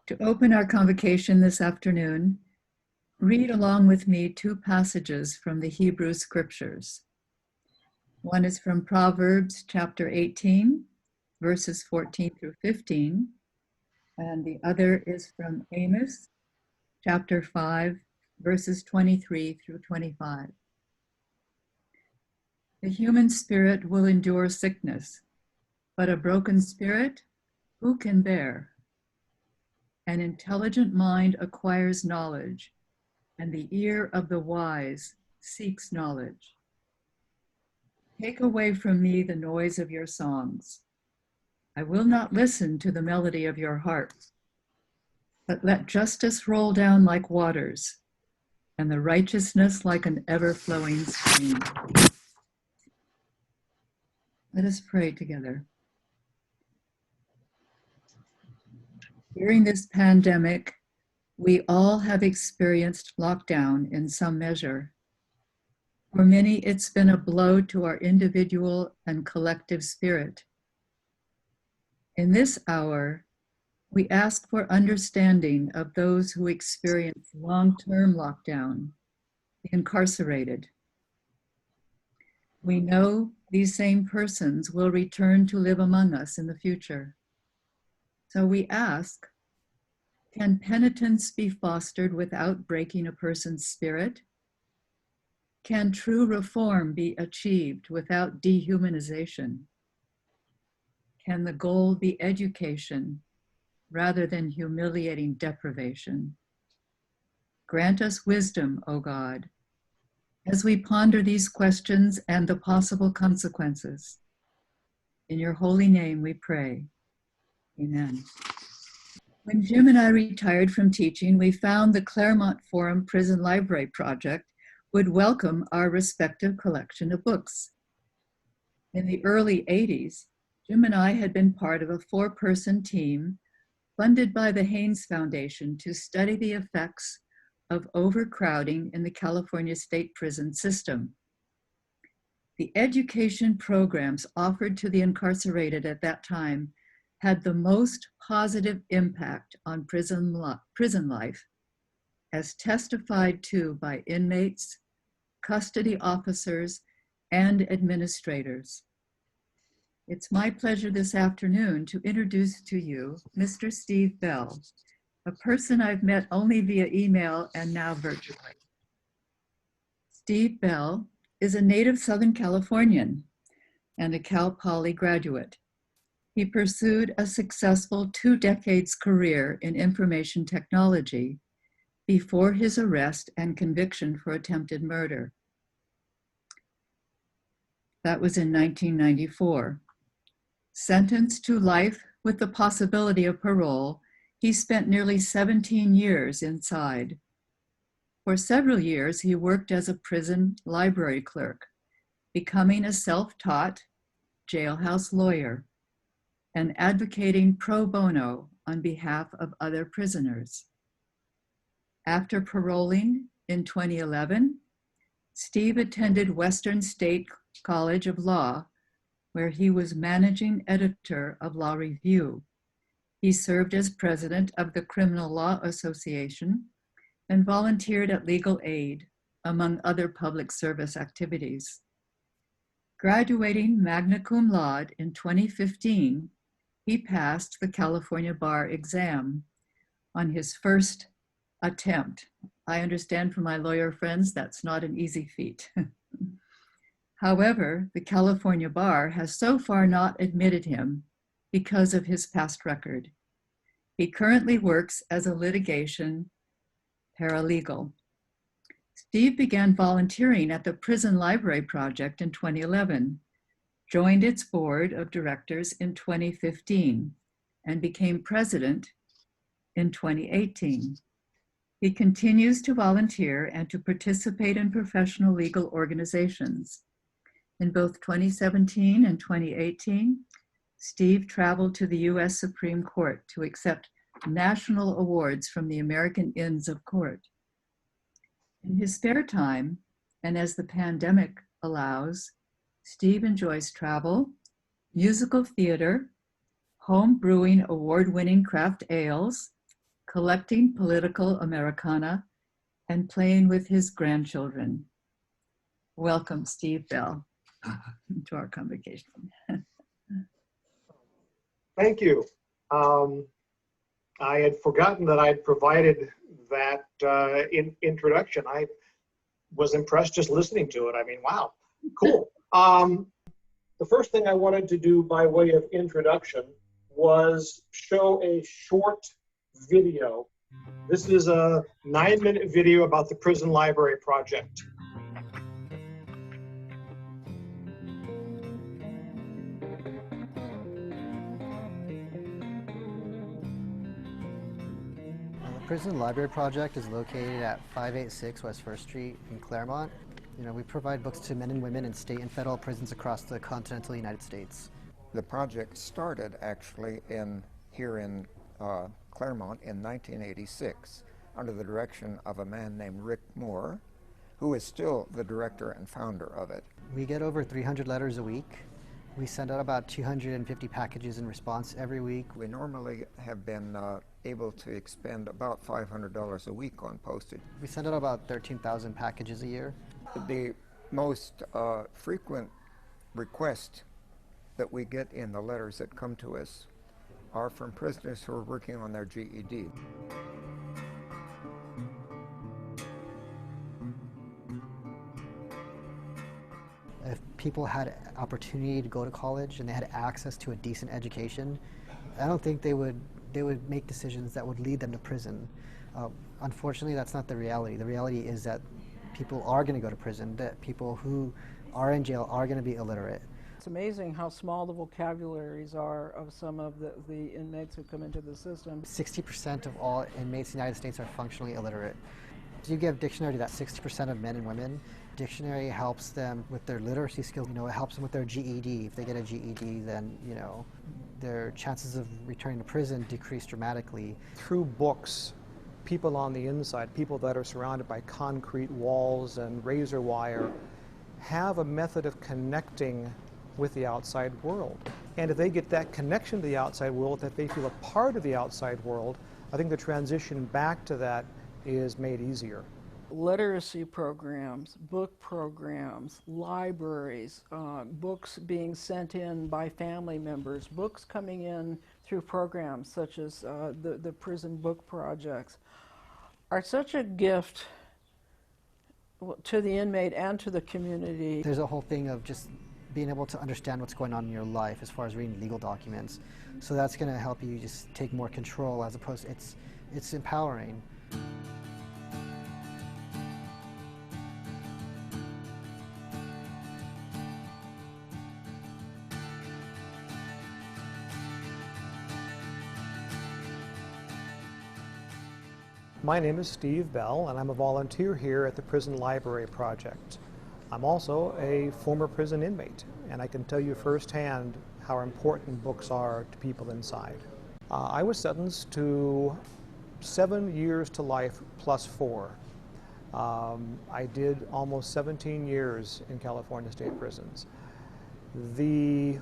To open our convocation this afternoon, read along with me two passages from the Hebrew Scriptures. One is from Proverbs chapter 18, verses 14 through 15, and the other is from Amos chapter 5, verses 23 through 25. The human spirit will endure sickness, but a broken spirit, who can bear? An intelligent mind acquires knowledge, and the ear of the wise seeks knowledge. Take away from me the noise of your songs. I will not listen to the melody of your harp, but let justice roll down like waters, and the righteousness like an ever-flowing stream. Let us pray together. During this pandemic, we all have experienced lockdown in some measure. For many, it's been a blow to our individual and collective spirit. In this hour, we ask for understanding of those who experience long-term lockdown, the incarcerated. We know these same persons will return to live among us in the future. So we ask, can penitence be fostered without breaking a person's spirit? Can true reform be achieved without dehumanization? Can the goal be education rather than humiliating deprivation? Grant us wisdom, O God, as we ponder these questions and the possible consequences. In your holy name we pray. Amen. When Jim and I retired from teaching, we found the Claremont Forum Prison Library Project would welcome our respective collection of books. In the early 80s, Jim and I had been part of a 4-person team funded by the Haynes Foundation to study the effects of overcrowding in the California state prison system. The education programs offered to the incarcerated at that time had the most positive impact on prison life, as testified to by inmates, custody officers, and administrators. It's my pleasure this afternoon to introduce to you Mr. Steve Bell, a person I've met only via email and now virtually. Steve Bell is a native Southern Californian and a Cal Poly graduate. He pursued a successful 2-decade career in information technology before his arrest and conviction for attempted murder. That was in 1994. Sentenced to life with the possibility of parole, he spent nearly 17 years inside. For several years, he worked as a prison library clerk, becoming a self-taught jailhouse lawyer and advocating pro bono on behalf of other prisoners. After paroling in 2011, Steve attended Western State College of Law, where he was managing editor of Law Review. He served as president of the Criminal Law Association and volunteered at Legal Aid, among other public service activities. Graduating magna cum laude in 2015, he passed the California bar exam on his first attempt. I understand from my lawyer friends that's not an easy feat. However, the California bar has so far not admitted him because of his past record. He currently works as a litigation paralegal. Steve began volunteering at the Prison Library Project in 2011, joined its board of directors in 2015, and became president in 2018. He continues to volunteer and to participate in professional legal organizations. In both 2017 and 2018, Steve traveled to the U.S. Supreme Court to accept national awards from the American Inns of Court. In his spare time, and as the pandemic allows, Steve enjoys travel, musical theater, home brewing award-winning craft ales, collecting political Americana, and playing with his grandchildren. Welcome, Steve Bell, to our convocation. Thank you. I had forgotten that I'd provided that introduction. I was impressed just listening to it. I mean, wow, cool. The first thing I wanted to do by way of introduction was show a short video. This is a 9-minute video about the Prison Library Project. The Prison Library Project is located at 586 West 1st Street in Claremont. We provide books to men and women in state and federal prisons across the continental United States. The project started actually here in Claremont in 1986 under the direction of a man named Rick Moore, who is still the director and founder of it. We get over 300 letters a week. We send out about 250 packages in response every week. We normally have been able to expend about $500 a week on postage. We send out about 13,000 packages a year. The most frequent request that we get in the letters that come to us are from prisoners who are working on their GED. If people had opportunity to go to college and they had access to a decent education, I don't think they would make decisions that would lead them to prison. Unfortunately, that's not the reality. The reality is that people are going to go to prison, that people who are in jail are going to be illiterate. It's amazing how small the vocabularies are of some of the inmates who come into the system. 60% of all inmates in the United States are functionally illiterate. If you give dictionary to that 60% of men and women, dictionary helps them with their literacy skills. It helps them with their GED. If they get a GED, then, their chances of returning to prison decrease dramatically. Through books, people on the inside, people that are surrounded by concrete walls and razor wire, have a method of connecting with the outside world. And if they get that connection to the outside world, that they feel a part of the outside world, I think the transition back to that is made easier. Literacy programs, book programs, libraries, books being sent in by family members, books coming in through programs such as the prison book projects are such a gift to the inmate and to the community. There's a whole thing of just being able to understand what's going on in your life as far as reading legal documents. So that's going to help you just take more control, as opposed to it's empowering. My name is Steve Bell, and I'm a volunteer here at the Prison Library Project. I'm also a former prison inmate, and I can tell you firsthand how important books are to people inside. I was sentenced to 7 years to life plus 4. I did almost 17 years in California state prisons. The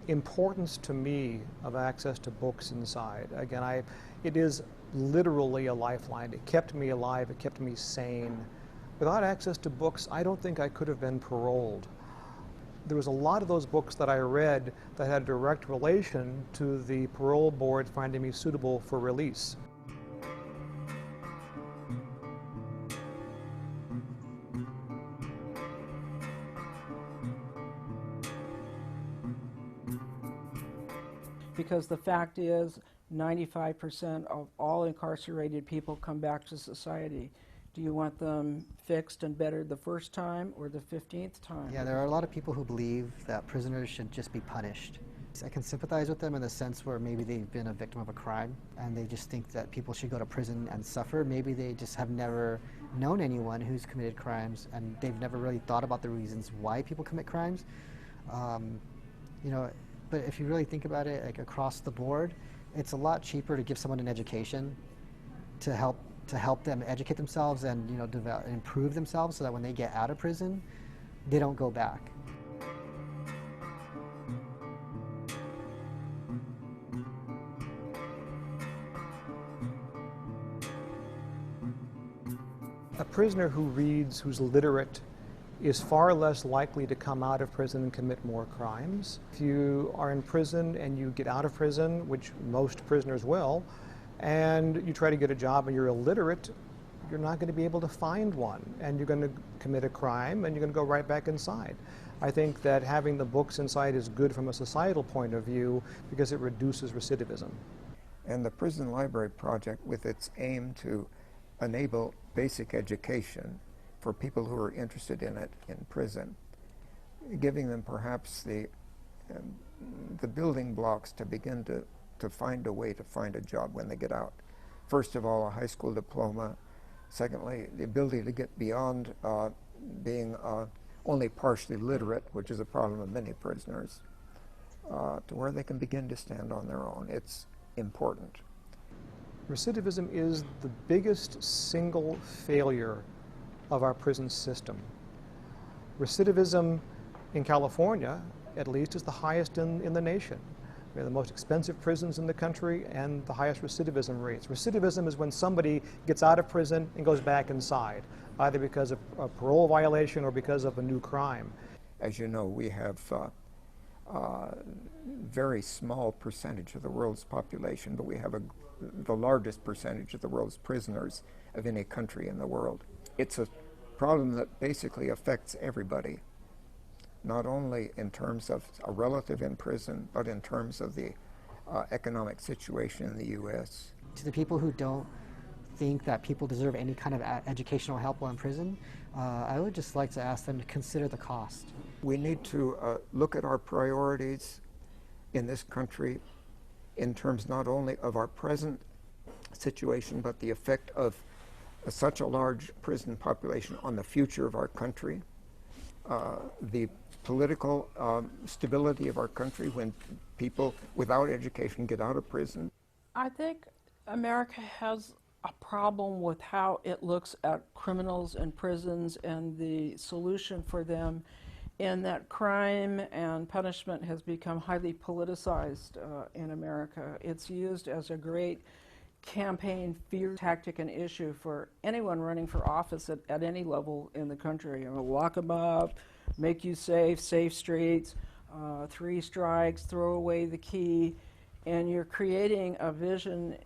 importance to me of access to books inside, again, it is literally a lifeline. It kept me alive, it kept me sane. Without access to books, I don't think I could have been paroled. There was a lot of those books that I read that had a direct relation to the parole board finding me suitable for release. Because the fact is, 95% of all incarcerated people come back to society. Do you want them fixed and bettered the first time or the 15th time? Yeah, there are a lot of people who believe that prisoners should just be punished. I can sympathize with them in the sense where maybe they've been a victim of a crime and they just think that people should go to prison and suffer. Maybe they just have never known anyone who's committed crimes and they've never really thought about the reasons why people commit crimes. But if you really think about it, like across the board, it's a lot cheaper to give someone an education to help them educate themselves and develop and improve themselves so that when they get out of prison, they don't go back. A prisoner who reads, who's literate, is far less likely to come out of prison and commit more crimes. If you are in prison and you get out of prison, which most prisoners will, and you try to get a job and you're illiterate, you're not going to be able to find one, and you're going to commit a crime and you're going to go right back inside. I think that having the books inside is good from a societal point of view because it reduces recidivism. And the Prison Library Project, with its aim to enable basic education for people who are interested in it in prison, giving them perhaps the building blocks to begin to find a way to find a job when they get out. First of all, a high school diploma. Secondly, the ability to get beyond being only partially literate, which is a problem of many prisoners, to where they can begin to stand on their own. It's important. Recidivism is the biggest single failure of our prison system. Recidivism in California, at least, is the highest in the nation. We have the most expensive prisons in the country and the highest recidivism rates. Recidivism is when somebody gets out of prison and goes back inside, either because of a parole violation or because of a new crime. As you know, we have a very small percentage of the world's population, but we have the largest percentage of the world's prisoners of any country in the world. It's a problem that basically affects everybody, not only in terms of a relative in prison, but in terms of the economic situation in the U.S. To the people who don't think that people deserve any kind of educational help while in prison, I would just like to ask them to consider the cost. We need to look at our priorities in this country in terms not only of our present situation, but the effect of such a large prison population on the future of our country, the political stability of our country when people without education get out of prison. I think America has a problem with how it looks at criminals in prisons and the solution for them, in that crime and punishment has become highly politicized in America. It's used as a great campaign fear tactic and issue for anyone running for office at any level in the country. You know, lock them up, make you safe streets, 3 strikes, throw away the key, and you're creating a vision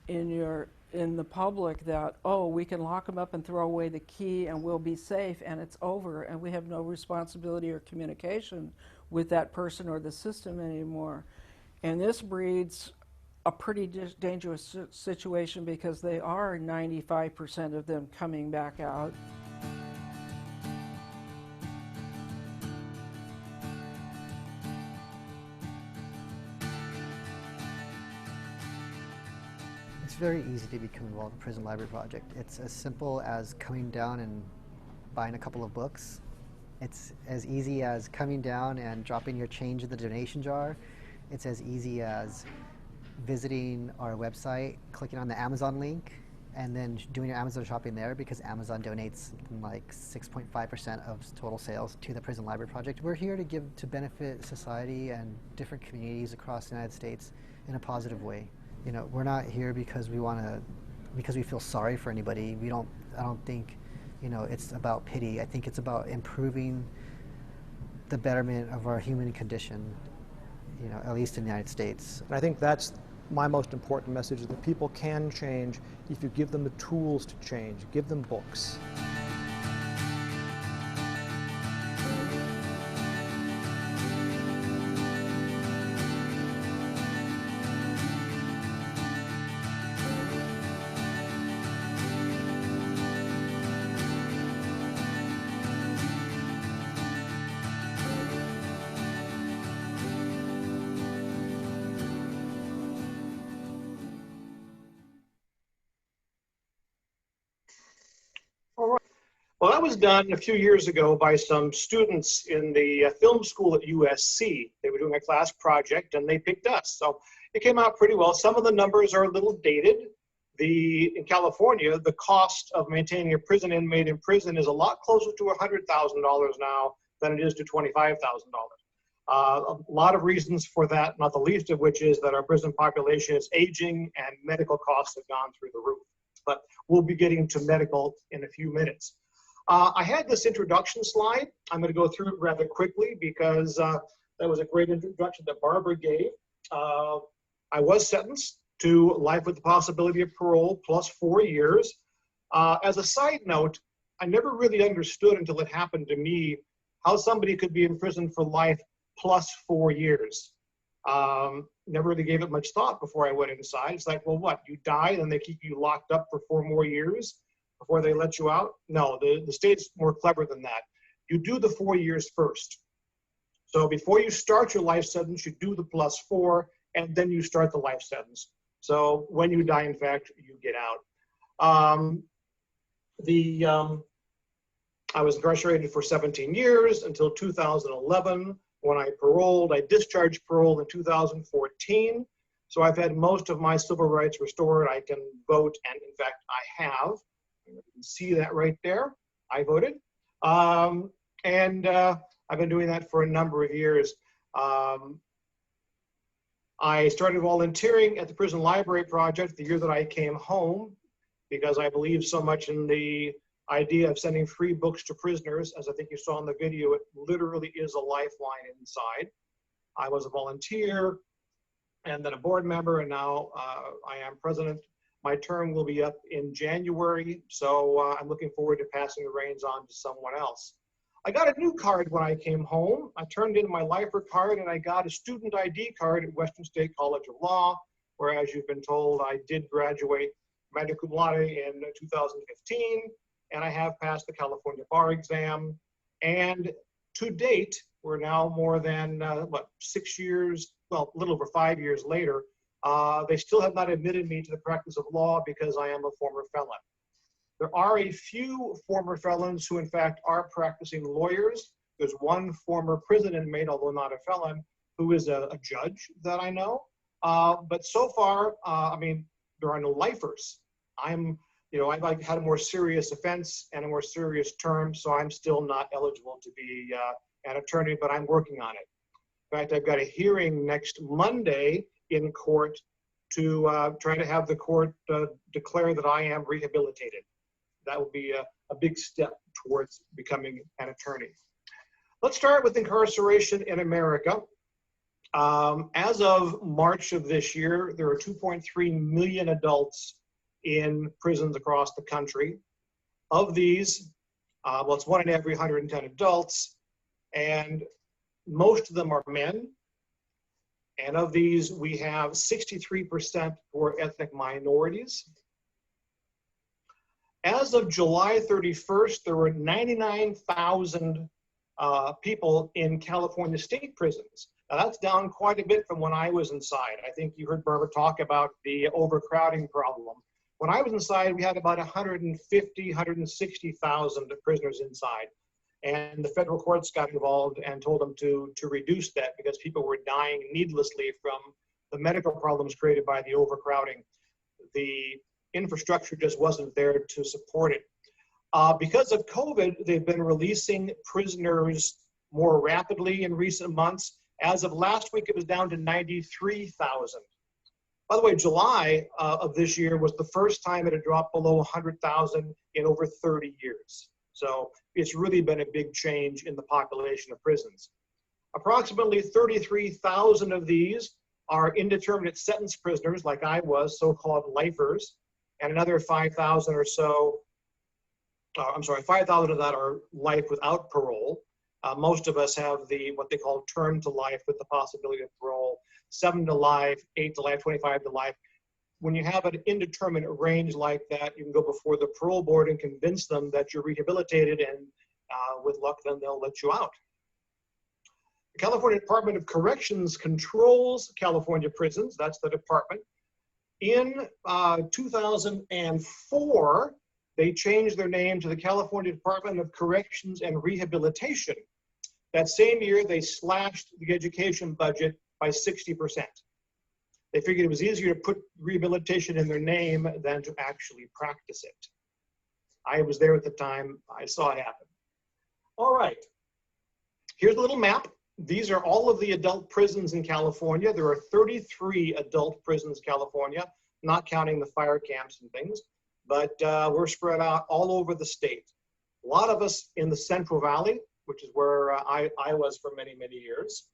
in the public that, oh, we can lock them up and throw away the key and we'll be safe and it's over and we have no responsibility or communication with that person or the system anymore. And this breeds a pretty dangerous situation because they are 95% of them coming back out. It's very easy to become involved in the Prison Library Project. It's as simple as coming down and buying a couple of books. It's as easy as coming down and dropping your change in the donation jar. It's as easy as visiting our website, clicking on the Amazon link, and then doing your Amazon shopping there, because Amazon donates something like 6.5% of total sales to the Prison Library Project. We're here to benefit society and different communities across the United States in a positive way. You know, we're not here because we feel sorry for anybody. I don't think, you know, it's about pity. I think it's about improving the betterment of our human condition, you know, at least in the United States. And I think that's my most important message, is that people can change if you give them the tools to change. Give them books. Well, that was done a few years ago by some students in the film school at USC. They were doing a class project and they picked us. So it came out pretty well. Some of the numbers are a little dated. In California, the cost of maintaining a prison inmate in prison is a lot closer to $100,000 now than it is to $25,000. A lot of reasons for that, not the least of which is that our prison population is aging and medical costs have gone through the roof. But we'll be getting to medical in a few minutes. I had this introduction slide. I'm going to go through it rather quickly because that was a great introduction that Barbara gave. I was sentenced to life with the possibility of parole plus 4 years. As a side note, I never really understood until it happened to me how somebody could be in prison for life plus 4 years. Never really gave it much thought before I went inside. It's like, well, what? You die and they keep you locked up for 4 more years before they let you out? No, the state's more clever than that. You do the 4 years first. So before you start your life sentence, you do the plus 4, and then you start the life sentence. So when you die, in fact, you get out. I was incarcerated for 17 years until 2011. When I paroled, I discharged parole in 2014. So I've had most of my civil rights restored. I can vote, and in fact, I have. You can see that right there. I voted. I've been doing that for a number of years. I started volunteering at the Prison Library Project the year that I came home because I believe so much in the idea of sending free books to prisoners. As I think you saw in the video, it literally is a lifeline inside. I was a volunteer and then a board member, and now I am president. My term will be up in January, so I'm looking forward to passing the reins on to someone else. I got a new card when I came home. I turned in my lifer card and I got a student ID card at Western State College of Law, where, as you've been told, I did graduate magna cum laude in 2015, and I have passed the California bar exam. And to date, we're now more than, 6 years, well, a little over 5 years later, they still have not admitted me to the practice of law because I am a former felon. There are a few former felons who, in fact, are practicing lawyers. There's one former prison inmate, although not a felon, who is a judge that I know. But so far, I mean, there are no lifers. I've had a more serious offense and a more serious term, so I'm still not eligible to be an attorney, but I'm working on it. In fact, I've got a hearing next Monday in court to try to have the court declare that I am rehabilitated. That will be a big step towards becoming an attorney. Let's start with incarceration in America. As of March of this year, there are 2.3 million adults in prisons across the country. Of these, it's 1 in every 110 adults, and most of them are men. And of these, we have 63% who are ethnic minorities. As of July 31st, there were 99,000 people in California state prisons. Now that's down quite a bit from when I was inside. I think you heard Barbara talk about the overcrowding problem. When I was inside, we had about 150, 160,000 prisoners inside. And the federal courts got involved and told them to reduce that because people were dying needlessly from the medical problems created by the overcrowding. The infrastructure just wasn't there to support it. Because of COVID, they've been releasing prisoners more rapidly in recent months. As of last week, it was down to 93,000. By the way, July of this year was the first time it had dropped below 100,000 in over 30 years. So it's really been a big change in the population of prisons. Approximately 33,000 of these are indeterminate sentence prisoners, like I was, so-called lifers, and another 5,000 or so, 5,000 of that are life without parole. Most of us have what they call term to life with the possibility of parole, 7 to life, 8 to life, 25 to life. When you have an indeterminate range like that, you can go before the parole board and convince them that you're rehabilitated, and with luck, then they'll let you out. The California Department of Corrections controls California prisons. That's the department. In 2004, they changed their name to the California Department of Corrections and Rehabilitation. That same year, they slashed the education budget by 60%. They figured it was easier to put rehabilitation in their name than to actually practice it. I was there at the time. I saw it happen. All right. Here's a little map. These are all of the adult prisons in California. There are 33 adult prisons in California, not counting the fire camps and things. but we're spread out all over the state. A lot of us in the Central Valley, which is where I was for many, many years.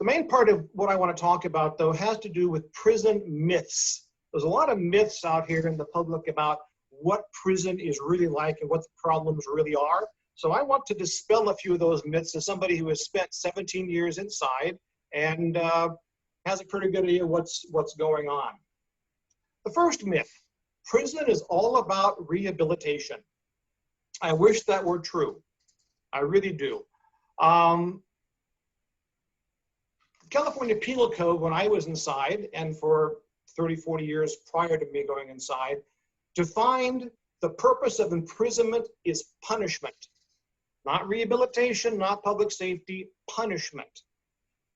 The main part of what I want to talk about, though, has to do with prison myths. There's a lot of myths out here in the public about what prison is really like and what the problems really are. So I want to dispel a few of those myths as somebody who has spent 17 years inside and has a pretty good idea what's going on. The first myth, prison is all about rehabilitation. I wish that were true. I really do. California Penal Code, when I was inside, and for 30, 40 years prior to me going inside, defined the purpose of imprisonment is punishment. Not rehabilitation, not public safety, punishment.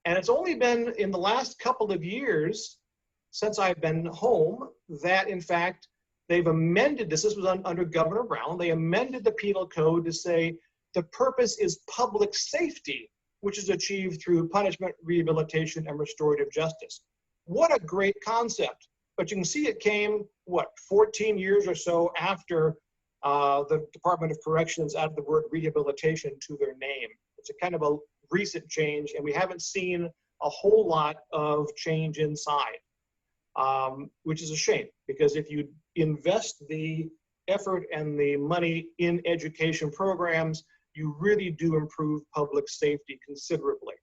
And it's only been in the last couple of years since I've been home that, in fact, they've amended this. This was under Governor Brown. They amended the penal code to say the purpose is public safety, which is achieved through punishment, rehabilitation, and restorative justice. What a great concept. But you can see it came, what, 14 years or so after the Department of Corrections added the word rehabilitation to their name. It's a kind of a recent change, and we haven't seen a whole lot of change inside, which is a shame, because if you invest the effort and the money in education programs, you really do improve public safety considerably.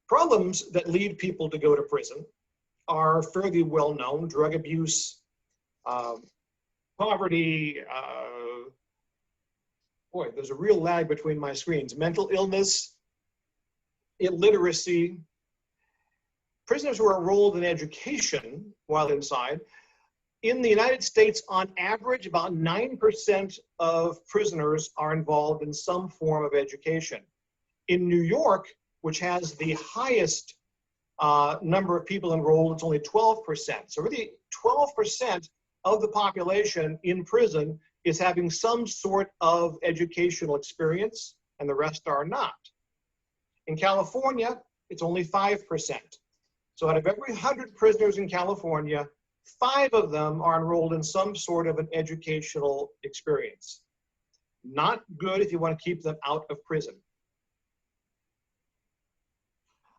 Problems that lead people to go to prison are fairly well known: drug abuse, poverty, boy, there's a real lag between my screens, mental illness, illiteracy. Prisoners who are enrolled in education while inside, in the United States, on average, about 9% of prisoners are involved in some form of education. In New York, which has the highest number of people enrolled, it's only 12%. So really 12% of the population in prison is having some sort of educational experience, and the rest are not. In California, it's only 5%. So out of every 100 prisoners in California, 5 of them are enrolled in some sort of an educational experience. Not good if you want to keep them out of prison.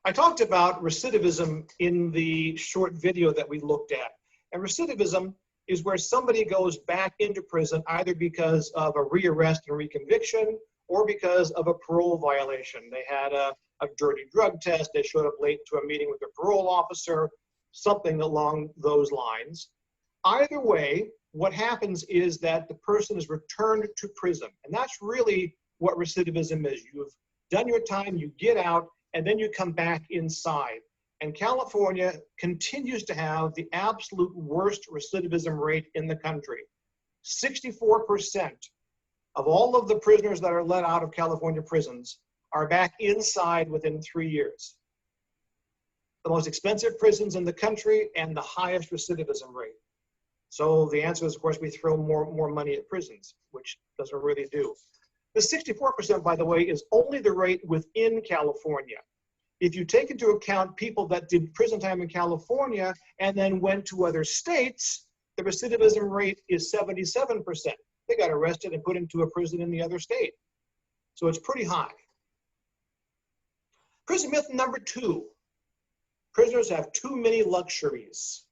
I talked about recidivism in the short video that we looked at. And recidivism is where somebody goes back into prison either because of a rearrest and reconviction or because of a parole violation. They had a dirty drug test, they showed up late to a meeting with their parole officer, something along those lines. Either way, what happens is that the person is returned to prison. And that's really what recidivism is. You've done your time, you get out, and then you come back inside. And California continues to have the absolute worst recidivism rate in the country. 64% of all of the prisoners that are let out of California prisons are back inside within 3 years. The most expensive prisons in the country and the highest recidivism rate. So the answer is, of course, we throw more money at prisons, which doesn't really do. The 64%, by the way, is only the rate within California. If you take into account people that did prison time in California and then went to other states, the recidivism rate is 77%. They got arrested and put into a prison in the other state. So it's pretty high. Prison myth number 2. Prisoners have too many luxuries.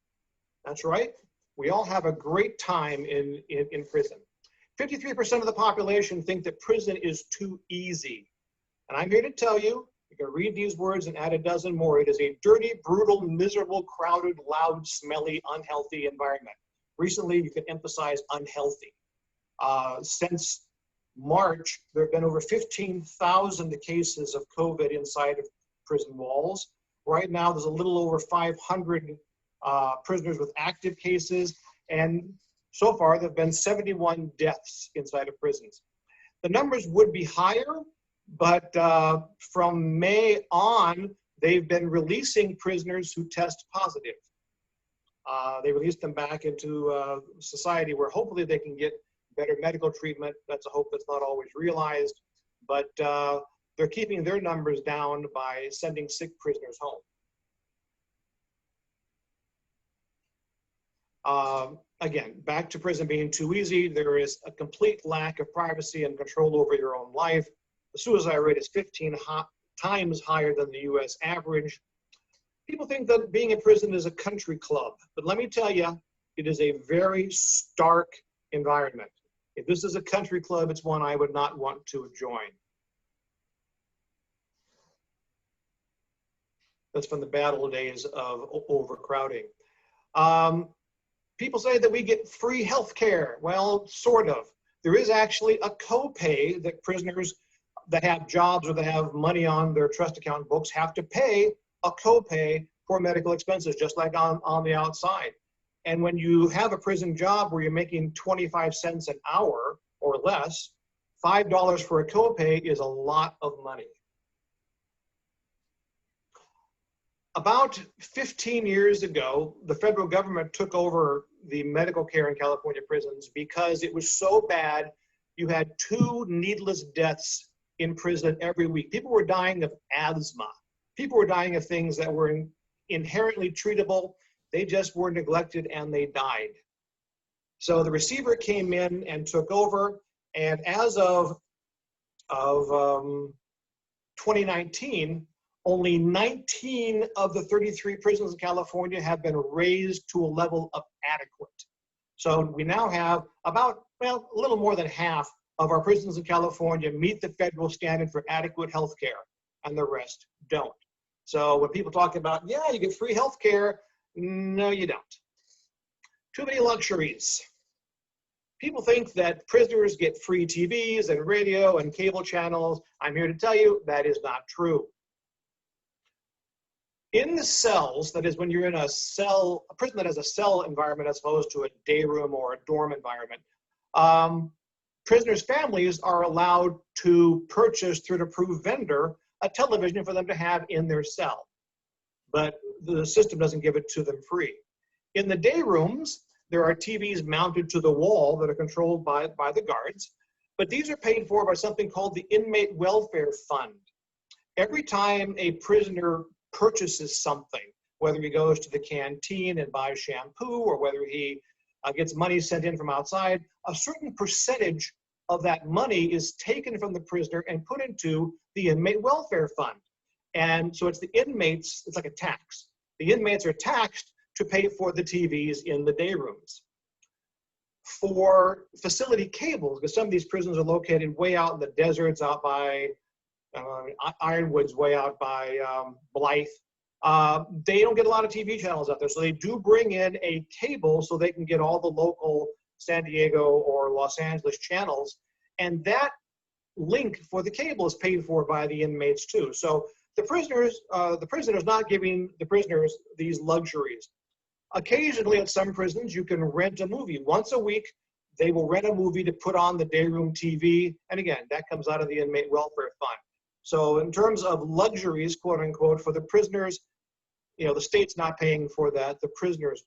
That's right. We all have a great time in prison. 53% of the population think that prison is too easy. And I'm here to tell you, you can read these words and add a dozen more. It is a dirty, brutal, miserable, crowded, loud, smelly, unhealthy environment. Recently, you can emphasize unhealthy. Since March, there have been over 15,000 cases of COVID inside of prison walls. Right now, there's a little over 500 prisoners with active cases, and so far there have been 71 deaths inside of prisons. The numbers would be higher, but from May on, they've been releasing prisoners who test positive. They release them back into society where hopefully they can get better medical treatment. That's a hope that's not always realized, but they're keeping their numbers down by sending sick prisoners home. Again, back to prison being too easy. There is a complete lack of privacy and control over your own life. The suicide rate is 15 times higher than the US average. People think that being in prison is a country club, but let me tell you, it is a very stark environment. If this is a country club, it's one I would not want to join. That's from the bad old days of overcrowding. People say that we get free health care. Well, sort of. There is actually a copay that prisoners that have jobs or that have money on their trust account books have to pay a copay for medical expenses, just like on the outside. And when you have a prison job where you're making 25 cents an hour or less, $5 for a copay is a lot of money. About 15 years ago, the federal government took over the medical care in California prisons because it was so bad. You had 2 needless deaths in prison every week. People were dying of asthma. People were dying of things that were inherently treatable. They just were neglected and they died. So the receiver came in and took over. And as of 2019, only 19 of the 33 prisons in California have been raised to a level of adequate. So we now have about, well, a little more than half of our prisons in California meet the federal standard for adequate health care, and the rest don't. So when people talk about, yeah, you get free health care, no, you don't. Too many luxuries. People think that prisoners get free TVs and radio and cable channels. I'm here to tell you that is not true. In the cells, that is when you're in a cell, a prison that has a cell environment as opposed to a day room or a dorm environment, prisoners' families are allowed to purchase through an approved vendor a television for them to have in their cell. But the system doesn't give it to them free. In the day rooms, there are TVs mounted to the wall that are controlled by the guards, but these are paid for by something called the Inmate Welfare Fund. Every time a prisoner purchases something, whether he goes to the canteen and buys shampoo or whether he gets money sent in from outside, a certain percentage of that money is taken from the prisoner and put into the Inmate Welfare Fund. And so it's the inmates, it's like a tax. The inmates are taxed to pay for the TVs in the day rooms. For facility cables, because some of these prisons are located way out in the deserts, out by Ironwood's, way out by Blythe, they don't get a lot of TV channels out there. So they do bring in a cable so they can get all the local San Diego or Los Angeles channels. And that link for the cable is paid for by the inmates too. So the prisoner's not giving the prisoners these luxuries. Occasionally at some prisons, you can rent a movie. Once a week, they will rent a movie to put on the day room TV. And again, that comes out of the Inmate Welfare Fund. So in terms of luxuries, quote unquote, for the prisoners, you know, the state's not paying for that, the prisoners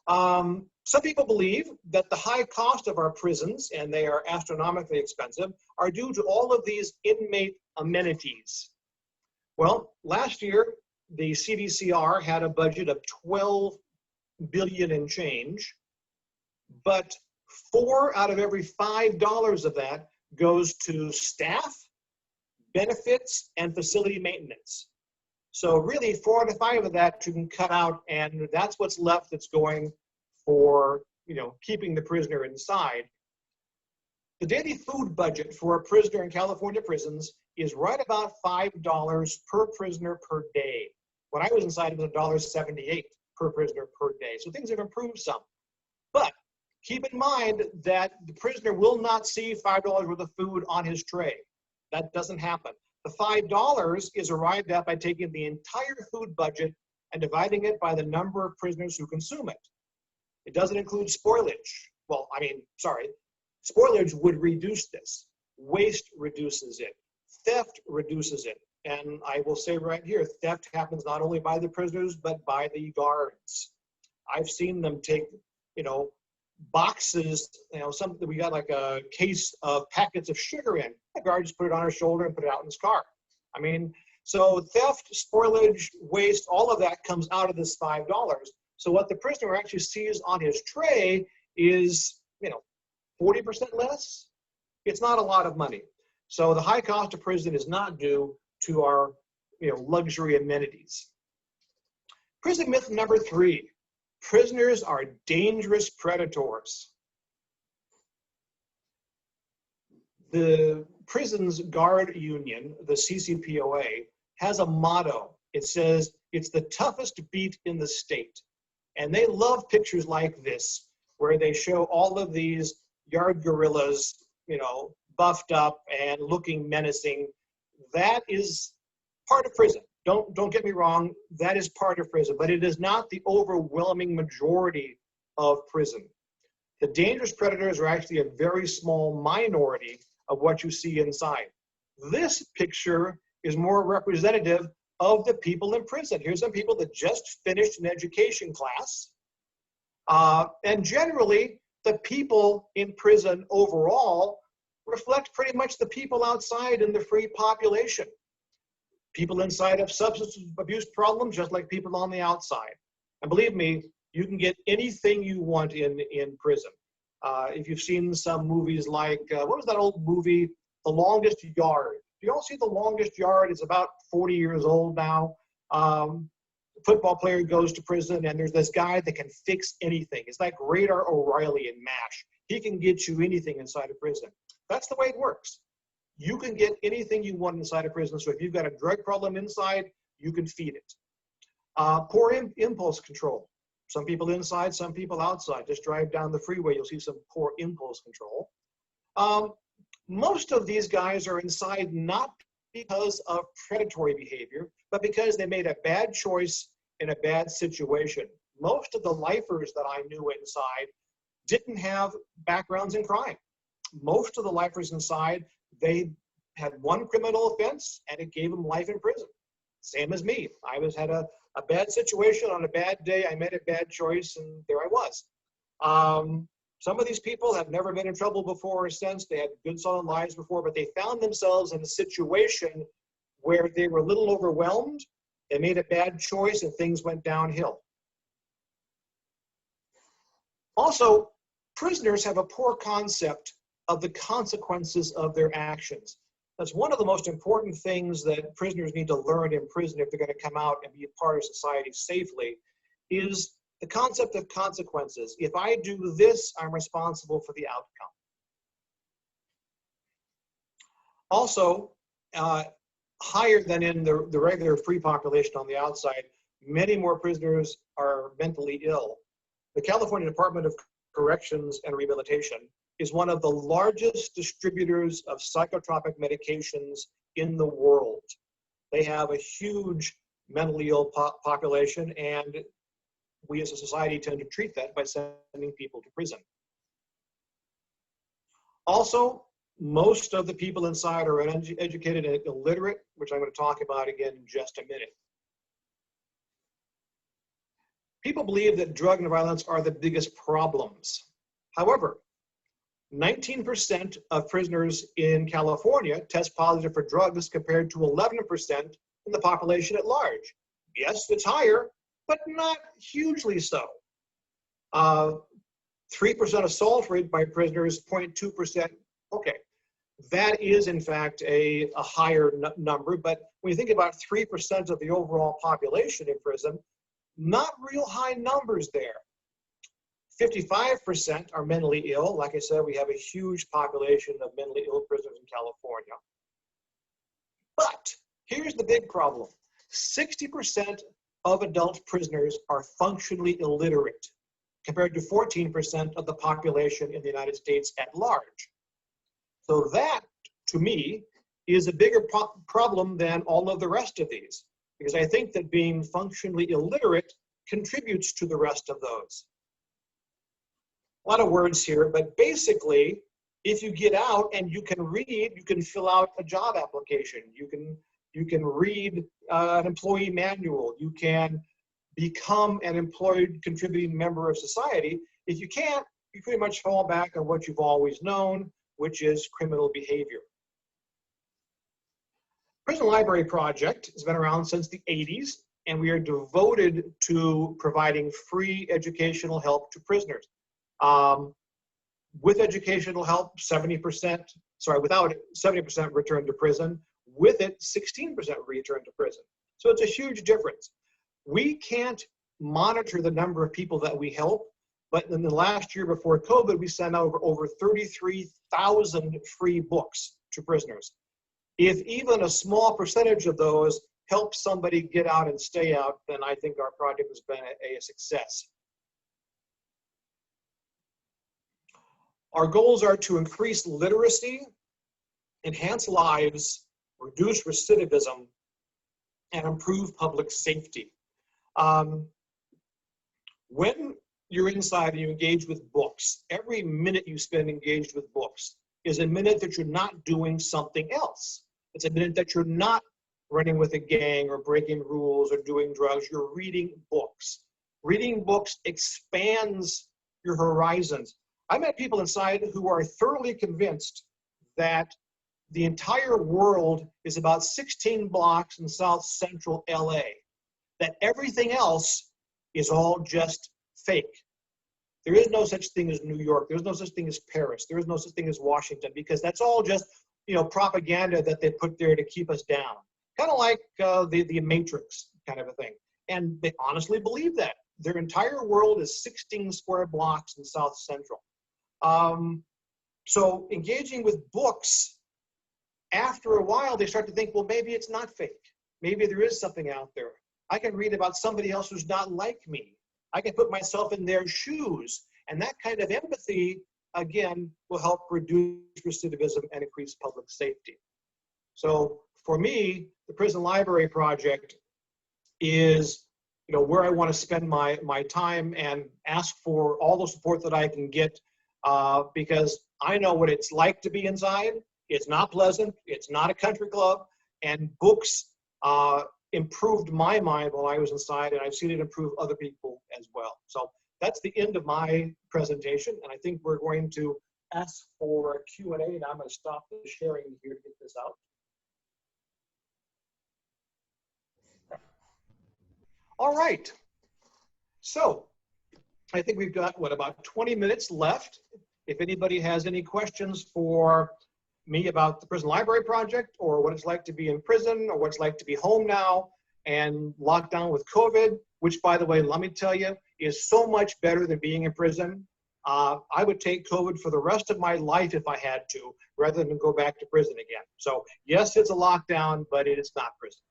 are. Some people believe that the high cost of our prisons, and they are astronomically expensive, are due to all of these inmate amenities. Well, last year, the CDCR had a budget of $12 billion and change, but 4 out of every $5 of that goes to staff, benefits, and facility maintenance. So really 4 out of 5 of that you can cut out, and that's what's left that's going for, you know, keeping the prisoner inside. The daily food budget for a prisoner in California prisons is right about $5 per prisoner per day. When I was inside, it was $1.78 per prisoner per day. So things have improved some. But keep in mind that the prisoner will not see $5 worth of food on his tray. That doesn't happen. The $5 is arrived at by taking the entire food budget and dividing it by the number of prisoners who consume it. It doesn't include spoilage. Well, I mean, sorry, spoilage would reduce this. Waste reduces it. Theft reduces it. And I will say right here, theft happens not only by the prisoners, but by the guards. I've seen them take, you know, boxes, you know, something, we got like a case of packets of sugar in. The guard just put it on his shoulder and put it out in his car. I mean, so theft, spoilage, waste, all of that comes out of this $5. So what the prisoner actually sees on his tray is, 40% less. It's not a lot of money. So the high cost of prison is not due to our, luxury amenities. Prison myth number 3, prisoners are dangerous predators. The prison's guard union, the CCPOA, has a motto. It says, it's the toughest beat in the state. And they love pictures like this, where they show all of these yard gorillas, buffed up and looking menacing. That is part of prison. Don't get me wrong, that is part of prison, but it is not the overwhelming majority of prison. The dangerous predators are actually a very small minority of what you see inside. This picture is more representative of the people in prison. Here's some people that just finished an education class. And generally, the people in prison overall reflect pretty much the people outside in the free population. People inside have substance abuse problems, just like people on the outside. And believe me, you can get anything you want in prison. If you've seen some movies like, what was that old movie, The Longest Yard? If you don't see The Longest Yard, it's about 40 years old now. Football player goes to prison, and there's this guy that can fix anything. It's like Radar O'Reilly in MASH. He can get you anything inside of prison. That's the way it works. You can get anything you want inside of prison. So if you've got a drug problem inside, you can feed it. Poor impulse control. Some people inside, some people outside. Just drive down the freeway, you'll see some poor impulse control. Most of these guys are inside not because of predatory behavior, but because they made a bad choice in a bad situation. Most of the lifers that I knew inside didn't have backgrounds in crime. Most of the lifers inside, they had one criminal offense and it gave them life in prison. Same as me. I had a bad situation on a bad day. I made a bad choice and there I was. Some of these people have never been in trouble before or since. They had good solid lives before, but they found themselves in a situation where they were a little overwhelmed. They made a bad choice and things went downhill. Also, prisoners have a poor concept of the consequences of their actions. That's one of the most important things that prisoners need to learn in prison if they're going to come out and be a part of society safely, is the concept of consequences. If I do this, I'm responsible for the outcome. Also, higher than in the regular free population on the outside, many more prisoners are mentally ill. The California Department of Corrections and Rehabilitation is one of the largest distributors of psychotropic medications in the world. They have a huge mentally ill population, and we as a society tend to treat that by sending people to prison. Also, most of the people inside are uneducated and illiterate, which I'm going to talk about again in just a minute. People believe that drug and violence are the biggest problems. However, 19% of prisoners in California test positive for drugs compared to 11% in the population at large. Yes, it's higher, but not hugely so. 3% assault rate by prisoners, 0.2%. Okay, that is in fact a higher number, but when you think about 3% of the overall population in prison, not real high numbers there. 55% are mentally ill. Like I said, we have a huge population of mentally ill prisoners in California. But here's the big problem. 60% of adult prisoners are functionally illiterate, compared to 14% of the population in the United States at large. So that, to me, is a bigger problem than all of the rest of these, because I think that being functionally illiterate contributes to the rest of those. A lot of words here, but basically, if you get out and you can read, you can fill out a job application. You can read an employee manual. You can become an employed contributing member of society. If you can't, you pretty much fall back on what you've always known, which is criminal behavior. Prison Library Project has been around since the 80s. and we are devoted to providing free educational help to prisoners. With educational help, 70%, sorry, without it, 70% return to prison. With it, 16% return to prison. So it's a huge difference. We can't monitor the number of people that we help, but in the last year before COVID, we sent out over 33,000 free books to prisoners. If even a small percentage of those help somebody get out and stay out, then I think our project has been a success. Our goals are to increase literacy, enhance lives, reduce recidivism, and improve public safety. When you're inside and you engage with books, every minute you spend engaged with books is a minute that you're not doing something else. It's a minute that you're not running with a gang or breaking rules or doing drugs. You're reading books. Reading books expands your horizons. I met people inside who are thoroughly convinced that the entire world is about 16 blocks in South Central LA, that everything else is all just fake. There is no such thing as New York. There's no such thing as Paris. There is no such thing as Washington, because that's all just, you know, propaganda that they put there to keep us down. Kind of like the Matrix kind of a thing. And they honestly believe that. Their entire world is 16 square blocks in South Central. So engaging with books, after a while, they start to think, well, maybe it's not fake. Maybe there is something out there. I can read about somebody else who's not like me. I can put myself in their shoes. And that kind of empathy, again, will help reduce recidivism and increase public safety. So for me, the Prison Library Project is, you know, where I want to spend my time and ask for all the support that I can get, because I know what it's like to be inside. It's not pleasant. It's not a country club. And books improved my mind while I was inside, and I've seen it improve other people as well. So that's the end of my presentation, and I think we're going to ask for a Q&A, and I'm going to stop the sharing here to get this out. All right. So I think we've got, what, about 20 minutes left. If anybody has any questions for me about the Prison Library Project, or what it's like to be in prison, or what it's like to be home now and locked down with COVID, which, by the way, let me tell you, is so much better than being in prison. I would take COVID for the rest of my life if I had to, rather than go back to prison again. So yes, it's a lockdown, but it is not prison.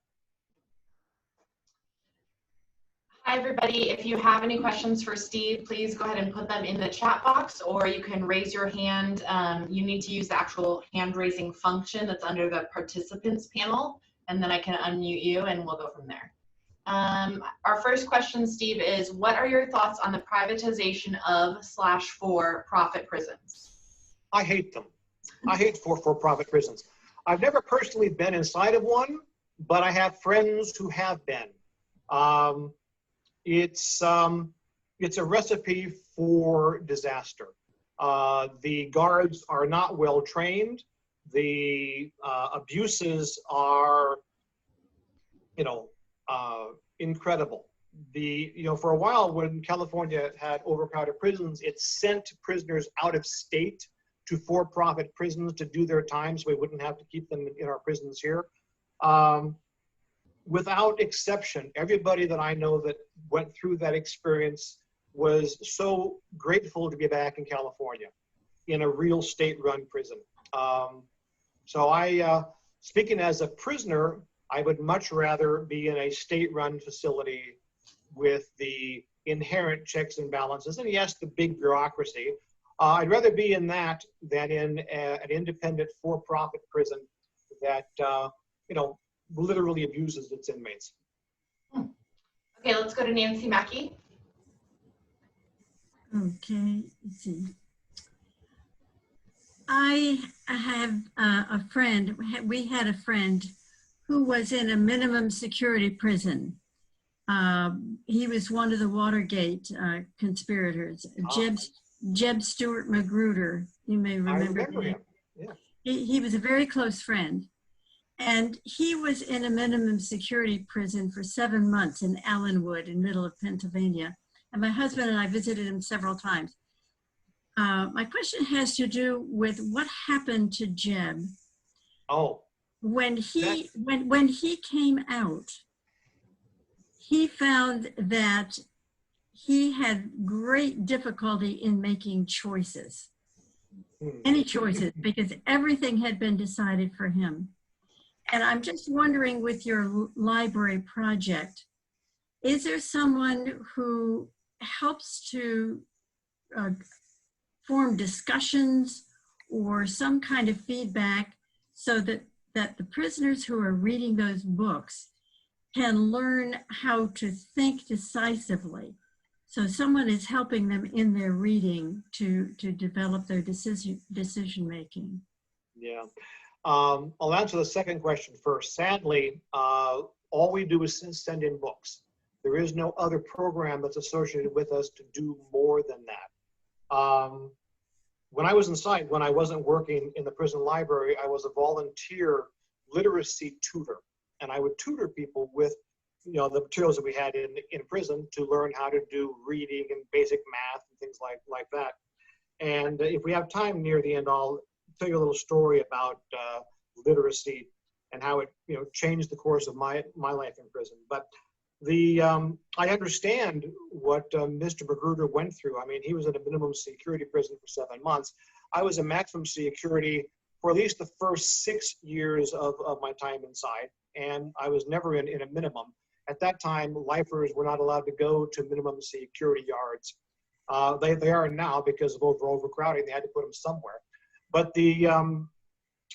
Hi, everybody. If you have any questions for Steve, please go ahead and put them in the chat box, or you can raise your hand. You need to use the actual hand raising function that's under the participants panel, and then I can unmute you and we'll go from there. Our first question, Steve, is what are your thoughts on the privatization of / for-profit prisons? I hate them. I hate for-profit prisons. I've never personally been inside of one, but I have friends who have been. It's a recipe for disaster. The guards are not well trained. The abuses are, incredible. For a while when California had overcrowded prisons, it sent prisoners out of state to for-profit prisons to do their time, so we wouldn't have to keep them in our prisons here. Without exception, everybody that I know that went through that experience was so grateful to be back in California in a real state-run prison. So I, speaking as a prisoner, I would much rather be in a state-run facility with the inherent checks and balances, and yes, the big bureaucracy. I'd rather be in that than in an independent for-profit prison that, literally abuses its inmates. Okay, let's go to Nancy Mackey. Okay, let's see. I have a friend, we had a friend who was in a minimum security prison. He was one of the Watergate conspirators, Jeb Stuart Magruder. You may remember him. Yeah. He was a very close friend. And he was in a minimum security prison for 7 months in Allenwood in middle of Pennsylvania. And my husband and I visited him several times. My question has to do with what happened to Jeb. Oh. When he came out, he found that he had great difficulty in making choices, any choices, because everything had been decided for him. And I'm just wondering, with your library project, is there someone who helps to form discussions or some kind of feedback so that the prisoners who are reading those books can learn how to think decisively? So someone is helping them in their reading to develop their decision making. Yeah. I'll answer the second question first. Sadly, all we do is send in books. There is no other program that's associated with us to do more than that. When I was inside, when I wasn't working in the prison library, I was a volunteer literacy tutor. And I would tutor people with, you know, the materials that we had in prison to learn how to do reading and basic math and things like that. And if we have time near the end, I'll tell you a little story about literacy and how it, you know, changed the course of my life in prison. But I understand what Mr. Magruder went through. I mean, he was in a minimum security prison for 7 months. I was in maximum security for at least the first 6 years of my time inside, and I was never in a minimum. At that time, lifers were not allowed to go to minimum security yards. They are now because of overcrowding. They had to put them somewhere. But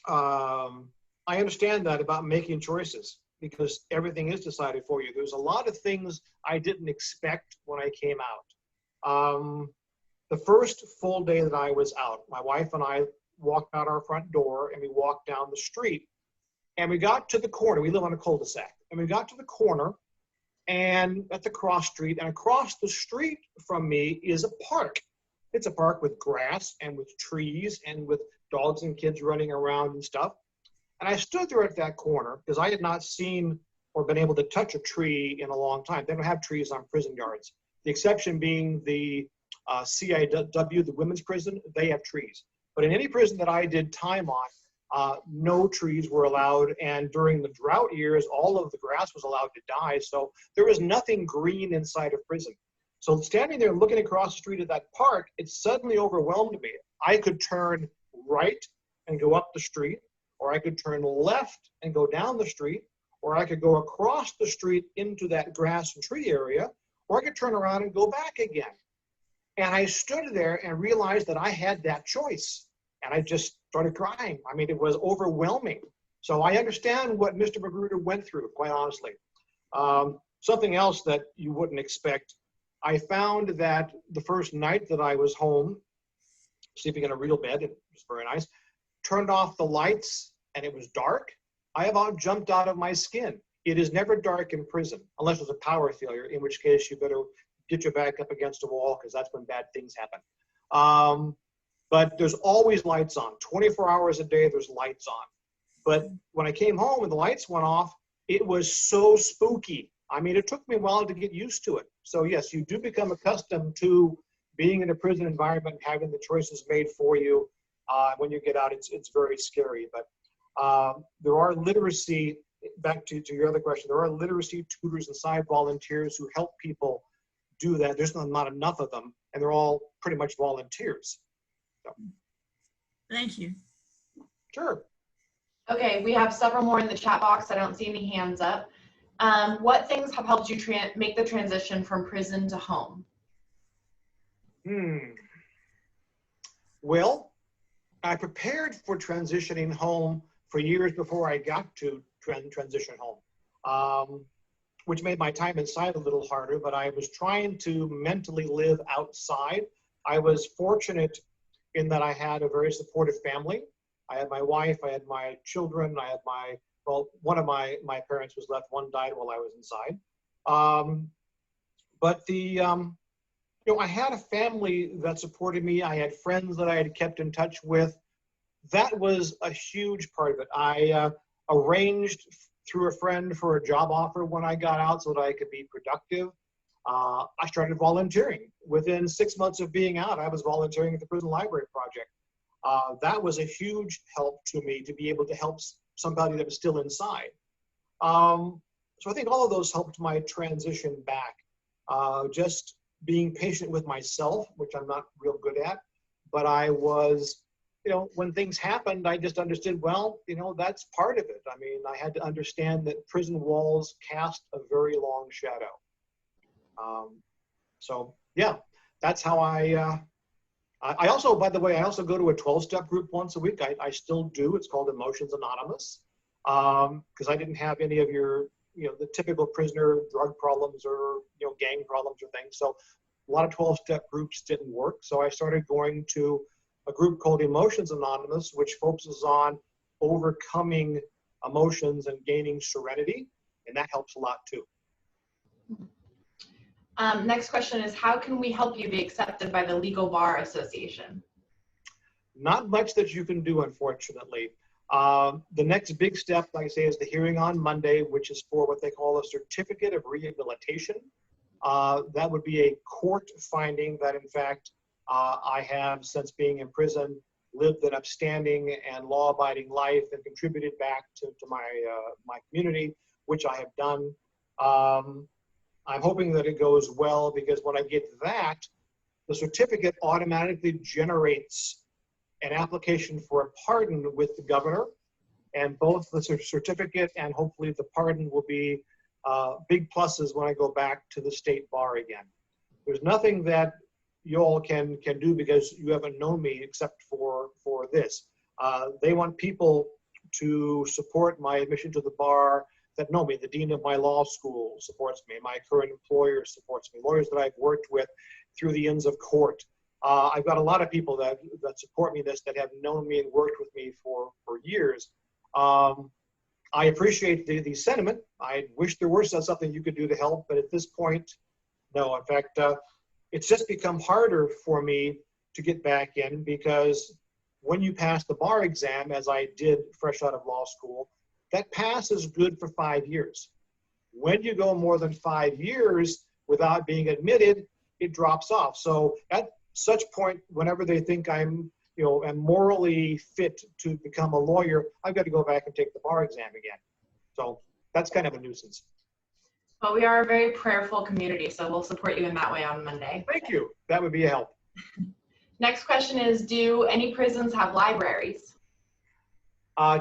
I understand that about making choices, because everything is decided for you. There's a lot of things I didn't expect when I came out. The first full day that I was out, my wife and I walked out our front door and we walked down the street, and we got to the corner. We live on a cul-de-sac, and we got to the corner and at the cross street, and across the street from me is a park. It's a park with grass and with trees and with dogs and kids running around and stuff. And I stood there at that corner because I had not seen or been able to touch a tree in a long time. They don't have trees on prison yards. The exception being the CIW, the women's prison, they have trees. But in any prison that I did time on, no trees were allowed. And during the drought years, all of the grass was allowed to die. So there was nothing green inside of prison. So standing there looking across the street at that park, it suddenly overwhelmed me. I could turn right and go up the street, or I could turn left and go down the street, or I could go across the street into that grass and tree area, or I could turn around and go back again. And I stood there and realized that I had that choice. And I just started crying. I mean, it was overwhelming. So I understand what Mr. Magruder went through, quite honestly. Something else that you wouldn't expect, I found that the first night that I was home, sleeping in a real bed, it was very nice, turned off the lights and it was dark, I about jumped out of my skin. It is never dark in prison, unless there's a power failure, in which case you better get your back up against a wall, because that's when bad things happen. But there's always lights on. 24 hours a day, there's lights on. But when I came home and the lights went off, it was so spooky. I mean, it took me a while to get used to it. So yes, you do become accustomed to being in a prison environment and having the choices made for you. When you get out, it's very scary. But there are literacy, back to your other question, there are literacy tutors inside, volunteers who help people do that. There's not enough of them, and they're all pretty much volunteers. So. Thank you. Sure. Okay, we have several more in the chat box. I don't see any hands up. What things have helped you make the transition from prison to home? Well, I prepared for transitioning home for years before I got to transition home, which made my time inside a little harder, but I was trying to mentally live outside. I was fortunate in that I had a very supportive family. I had my wife, I had my children, I had one of my parents was left, one died while I was inside. But I had a family that supported me. I had friends that I had kept in touch with. That was a huge part of it. arranged through a friend for a job offer when I got out so that I could be productive. I started volunteering. Within 6 months of being out, I was volunteering at the Prison Library Project. That was a huge help to me to be able to help somebody that was still inside. So I think all of those helped my transition back. Just being patient with myself, which I'm not real good at, but I was, you know, when things happened, I just understood, well, you know, that's part of it. I mean, I had to understand that prison walls cast a very long shadow. So yeah, that's how I also, by the way, I also go to a 12-step group once a week. I still do. It's called Emotions Anonymous, because I didn't have any of your, you know, the typical prisoner drug problems or, you know, gang problems or things. So a lot of 12-step groups didn't work. So I started going to a group called Emotions Anonymous, which focuses on overcoming emotions and gaining serenity. And that helps a lot too. Next question is, how can we help you be accepted by the Legal Bar Association? Not much that you can do, unfortunately. The next big step, like I say, is the hearing on Monday, which is for what they call a certificate of rehabilitation. That would be a court finding that, in fact, I have, since being in prison, lived an upstanding and law-abiding life and contributed back to my community, which I have done. I'm hoping that it goes well, because when I get that, the certificate automatically generates an application for a pardon with the governor, and both the certificate and hopefully the pardon will be big pluses when I go back to the state bar again. There's nothing that you all can do, because you haven't known me except for this. They want people to support my admission to the bar that know me. The dean of my law school supports me. My current employer supports me. Lawyers that I've worked with through the Inns of Court. I've got a lot of people that support me that have known me and worked with me for years. I appreciate the sentiment. I wish there were something you could do to help, but at this point, no. In fact, it's just become harder for me to get back in, because when you pass the bar exam, as I did fresh out of law school, that pass is good for 5 years. When you go more than 5 years without being admitted, it drops off. So at such point, whenever they think I'm, you know, am morally fit to become a lawyer, I've got to go back and take the bar exam again. So that's kind of a nuisance. Well, we are a very prayerful community, so we'll support you in that way on Monday. Thank you. That would be a help. Next question is, do any prisons have libraries?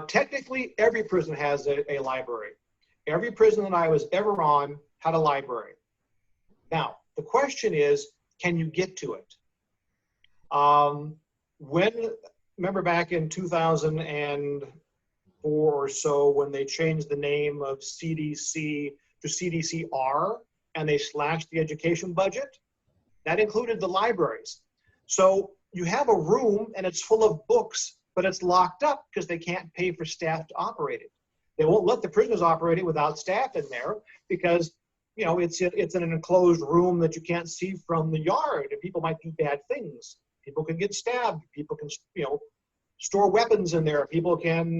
Technically, every prison has a library. Every prison that I was ever on had a library. Now, the question is, can you get to it? Remember back in 2004 or so, when they changed the name of CDC to CDCR, and they slashed the education budget? That included the libraries. So you have a room and it's full of books, but it's locked up because they can't pay for staff to operate it. They won't let the prisoners operate it without staff in there, because, you know, it's in an enclosed room that you can't see from the yard, and people might do bad things. People can get stabbed. People can, you know, store weapons in there. People can,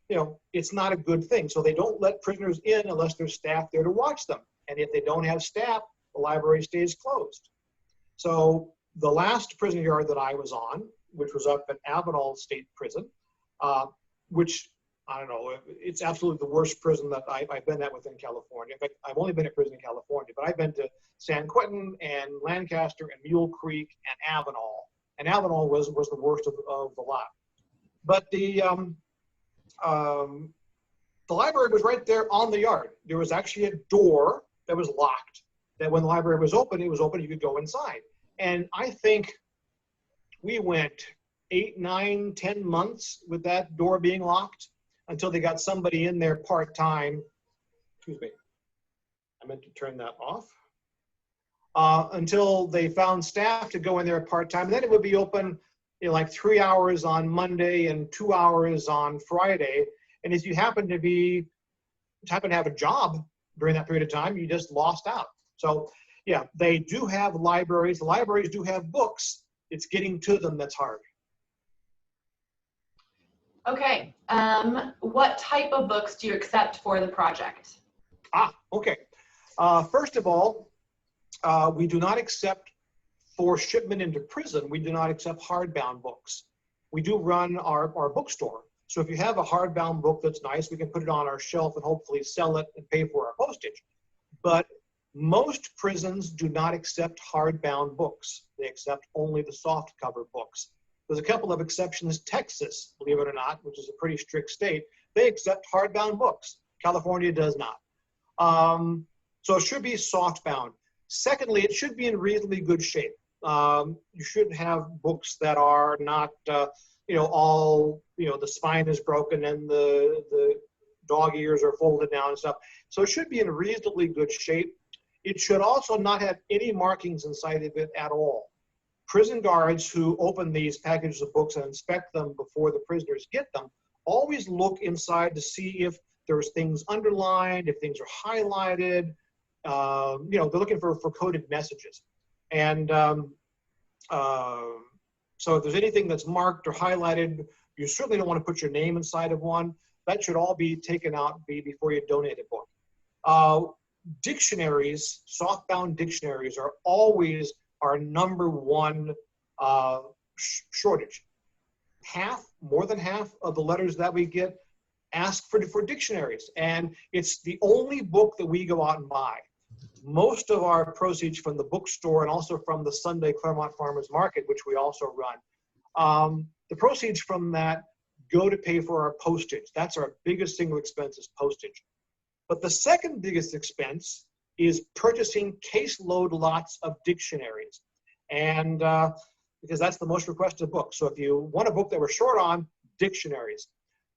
you know, it's not a good thing. So they don't let prisoners in unless there's staff there to watch them. And if they don't have staff, the library stays closed. So the last prison yard that I was on, which was up at Avenal State Prison, which, I don't know, it's absolutely the worst prison that I've been at within California. In fact, I've only been at prison in California, but I've been to San Quentin and Lancaster and Mule Creek and Avenal. And Avenal was the worst of the lot. But the library was right there on the yard. There was actually a door that was locked, that when the library was open, it was open, you could go inside. And I think we went 8, 9, 10 months with that door being locked until they got somebody in there part-time. Excuse me, I meant to turn that off. Until they found staff to go in there part-time. And then it would be open, you know, like 3 hours on Monday and 2 hours on Friday. And if you happen to have a job during that period of time, you just lost out. So yeah, they do have libraries. The libraries do have books. It's getting to them that's hard. Okay. What type of books do you accept for the project? Okay. First of all, we do not accept for shipment into prison, we do not accept hardbound books. We do run our bookstore. So if you have a hardbound book that's nice, we can put it on our shelf and hopefully sell it and pay for our postage. But most prisons do not accept hardbound books. They accept only the soft cover books. There's a couple of exceptions. Texas, believe it or not, which is a pretty strict state, they accept hardbound books. California does not. So it should be softbound. Secondly, it should be in reasonably good shape. You shouldn't have books that are not, all, the spine is broken and the dog ears are folded down and stuff. So it should be in reasonably good shape. It should also not have any markings inside of it at all. Prison guards who open these packages of books and inspect them before the prisoners get them always look inside to see if there's things underlined, if things are highlighted. They're looking for coded messages. And so if there's anything that's marked or highlighted, you certainly don't want to put your name inside of one. That should all be taken out before you donate a book. Dictionaries, softbound dictionaries, are always our number one shortage. More than half of the letters that we get ask for dictionaries, and it's the only book that we go out and buy. Most of our proceeds from the bookstore and also from the Sunday Claremont Farmers Market, which we also run, the proceeds from that go to pay for our postage. That's our biggest single expense, is postage. But the second biggest expense is purchasing caseload lots of dictionaries. And because that's the most requested book. So if you want a book that we're short on, dictionaries.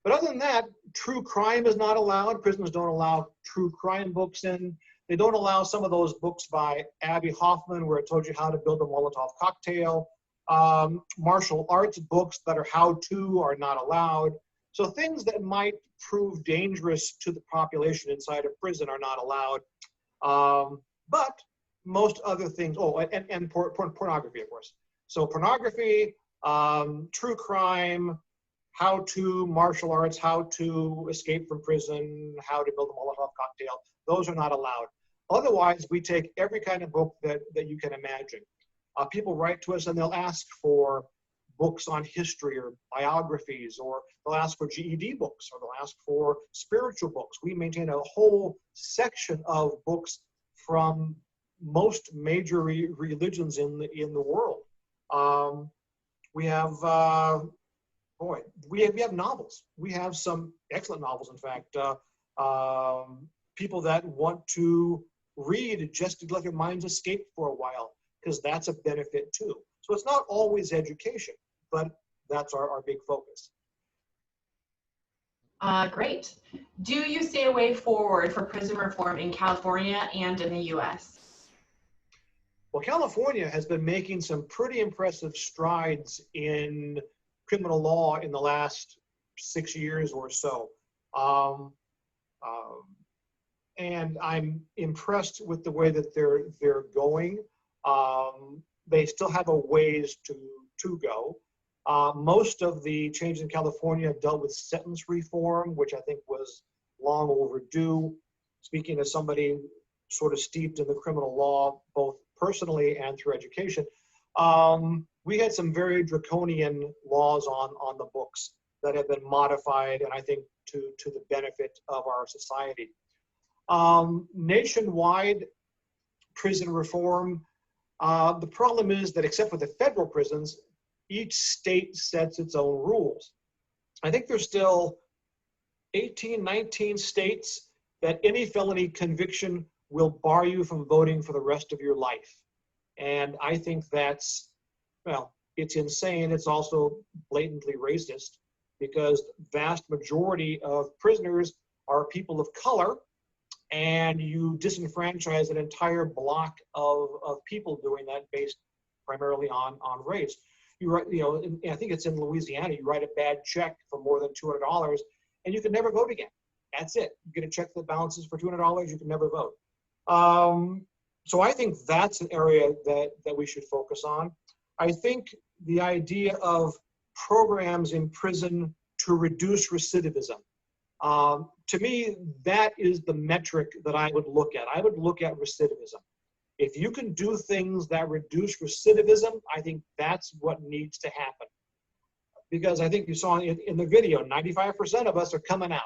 But other than that, true crime is not allowed. Prisons don't allow true crime books in. They don't allow some of those books by Abby Hoffman, where it told you how to build a Molotov cocktail. Martial arts books that are how-to are not allowed. So things that might prove dangerous to the population inside a prison are not allowed. But most other things, and pornography, of course. So pornography, true crime, how to martial arts, how to escape from prison, how to build a Molotov cocktail, those are not allowed. Otherwise, we take every kind of book that you can imagine. People write to us and they'll ask for books on history or biographies, or they'll ask for GED books, or they'll ask for spiritual books. We maintain a whole section of books from most major religions in the world. We have we have novels. We have some excellent novels, in fact. People that want to read just to let their minds escape for a while, because that's a benefit too. So it's not always education, but that's our big focus. Great. Do you see a way forward for prison reform in California and in the U.S.? Well, California has been making some pretty impressive strides in criminal law in the last 6 years or so. And I'm impressed with the way that they're going. They still have a ways to go. Most of the changes in California dealt with sentence reform, which I think was long overdue. Speaking as somebody sort of steeped in the criminal law, both personally and through education, we had some very draconian laws on the books that have been modified, and I think to the benefit of our society. Nationwide prison reform, the problem is that except for the federal prisons, each state sets its own rules. I think there's still 18, 19 states that any felony conviction will bar you from voting for the rest of your life. And I think that's, well, it's insane. It's also blatantly racist, because vast majority of prisoners are people of color, and you disenfranchise an entire block of people doing that based primarily on race. You write, I think it's in Louisiana, you write a bad check for more than $200 and you can never vote again. That's it. You get a check that balances for $200, you can never vote. So I think that's an area that we should focus on. I think the idea of programs in prison to reduce recidivism. To me, that is the metric that I would look at. I would look at recidivism. If you can do things that reduce recidivism, I think that's what needs to happen. Because I think you saw in the video, 95% of us are coming out.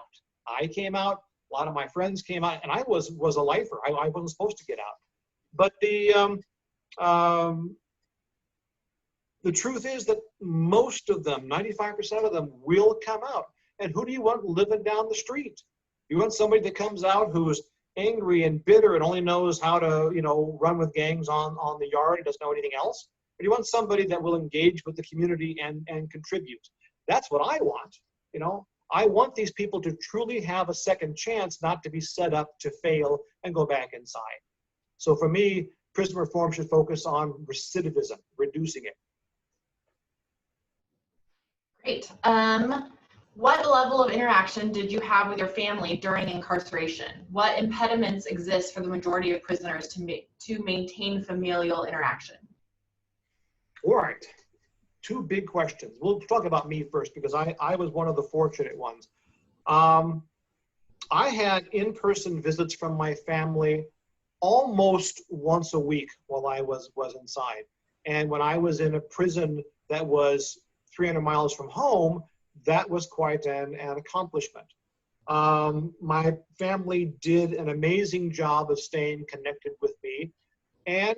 I came out, a lot of my friends came out, and I was a lifer. I wasn't supposed to get out. But the truth is that most of them, 95% of them, will come out. And who do you want living down the street? You want somebody that comes out who's angry and bitter and only knows how to, you know, run with gangs on the yard and doesn't know anything else? Or you want somebody that will engage with the community and contribute? That's what I want. You know, I want these people to truly have a second chance, not to be set up to fail and go back inside. So for me, prison reform should focus on recidivism, reducing it. Great. What level of interaction did you have with your family during incarceration? What impediments exist for the majority of prisoners to maintain familial interaction? All right. Two big questions. We'll talk about me first because I was one of the fortunate ones. I had in-person visits from my family almost once a week while I was inside. And when I was in a prison that was 300 miles from home, that was quite an accomplishment. My family did an amazing job of staying connected with me. And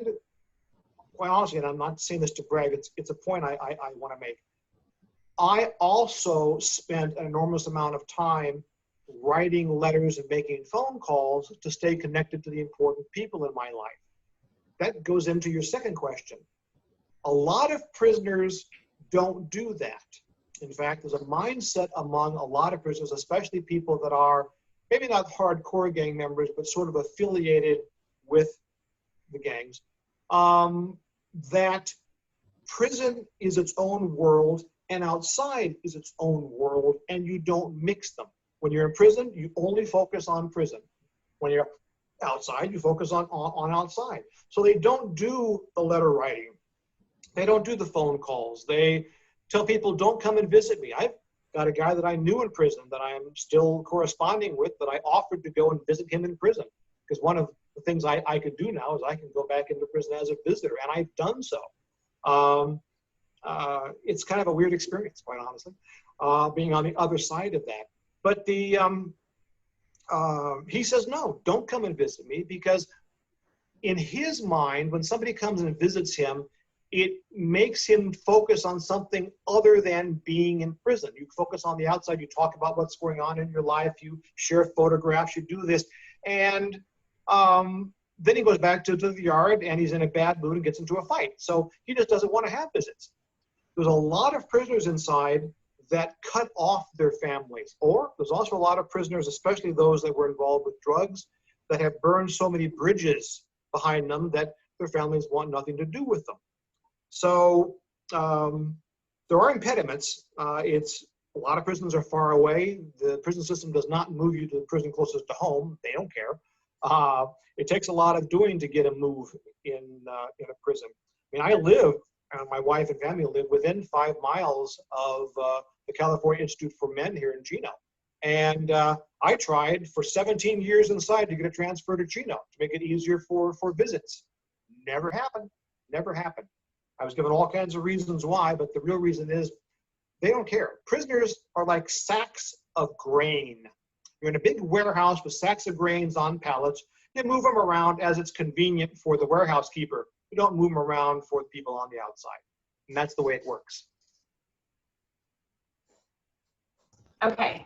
quite honestly, and I'm not saying this to brag, it's a point I want to make. I also spent an enormous amount of time writing letters and making phone calls to stay connected to the important people in my life. That goes into your second question. A lot of prisoners don't do that. In fact, there's a mindset among a lot of prisoners, especially people that are maybe not hardcore gang members, but sort of affiliated with the gangs, that prison is its own world and outside is its own world, and you don't mix them. When you're in prison, you only focus on prison. When you're outside, you focus on outside. So they don't do the letter writing. They don't do the phone calls. They tell people, don't come and visit me. I've got a guy that I knew in prison that I am still corresponding with that I offered to go and visit him in prison. Because one of the things I could do now is I can go back into prison as a visitor, and I've done so. It's kind of a weird experience, quite honestly, being on the other side of that. But he says, no, don't come and visit me, because in his mind, when somebody comes and visits him, it makes him focus on something other than being in prison. You focus on the outside, you talk about what's going on in your life, you share photographs, you do this. And then he goes back to the yard and he's in a bad mood and gets into a fight. So he just doesn't want to have visits. There's a lot of prisoners inside that cut off their families. Or there's also a lot of prisoners, especially those that were involved with drugs, that have burned so many bridges behind them that their families want nothing to do with them. So there are impediments. A lot of prisons are far away. The prison system does not move you to the prison closest to home. They don't care. It takes a lot of doing to get a move in a prison. I mean, I live, and my wife and family live within 5 miles of the California Institute for Men here in Chino. And I tried for 17 years inside to get a transfer to Chino to make it easier for visits. Never happened. Never happened. I was given all kinds of reasons why, but the real reason is they don't care. Prisoners are like sacks of grain. You're in a big warehouse with sacks of grains on pallets. You move them around as it's convenient for the warehouse keeper. You don't move them around for the people on the outside. And that's the way it works. Okay.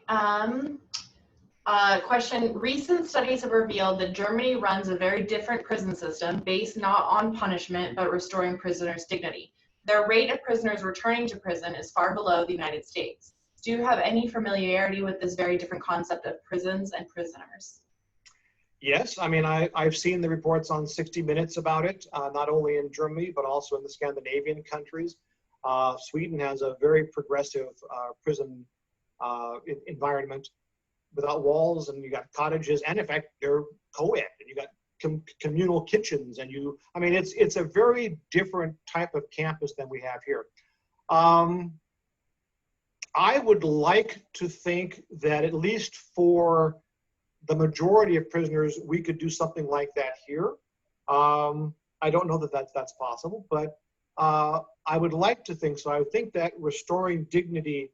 Question. Recent studies have revealed that Germany runs a very different prison system based not on punishment, but restoring prisoners' dignity. Their rate of prisoners returning to prison is far below the United States. Do you have any familiarity with this very different concept of prisons and prisoners? Yes, I mean, I've seen the reports on 60 Minutes about it, not only in Germany, but also in the Scandinavian countries. Sweden has a very progressive prison environment without walls, and you got cottages, and in fact, they're co-ed, and you got communal kitchens, and I mean, it's a very different type of campus than we have here. I would like to think that at least for the majority of prisoners, we could do something like that here. I don't know that that's possible, but I would like to think so. I would think that restoring dignity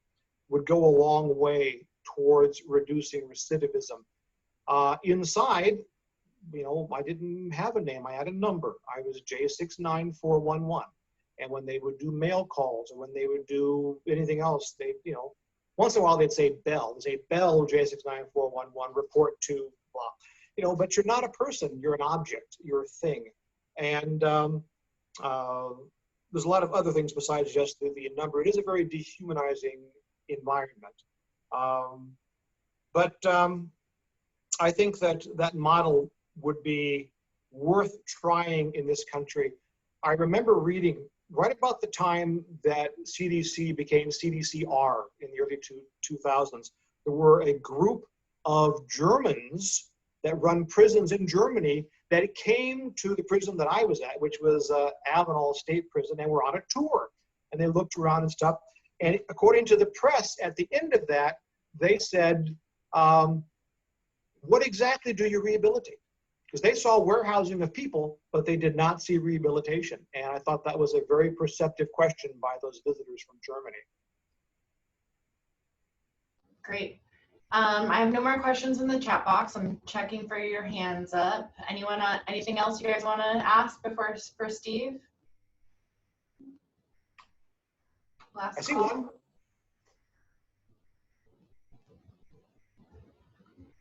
would go a long way towards reducing recidivism. Inside, you know, I didn't have a name, I had a number. I was J69411. And when they would do mail calls or when they would do anything else, they, you know, once in a while they'd say Bell. They'd say Bell J69411, report to blah. You know, but you're not a person, you're an object, you're a thing. And there's a lot of other things besides just the number. It is a very dehumanizing environment. But I think that that model would be worth trying in this country. I remember reading right about the time that CDC became CDCR in the early 2000s, there were a group of Germans that run prisons in Germany that came to the prison that I was at, which was Avenal State Prison, and were on a tour. And they looked around and stuff. And according to the press, at the end of that, they said, what exactly do you rehabilitate? Because they saw warehousing of people, but they did not see rehabilitation. And I thought that was a very perceptive question by those visitors from Germany. Great. I have no more questions in the chat box. I'm checking for your hands up. Anyone, anything else you guys want to ask before for Steve? Last I see call. one.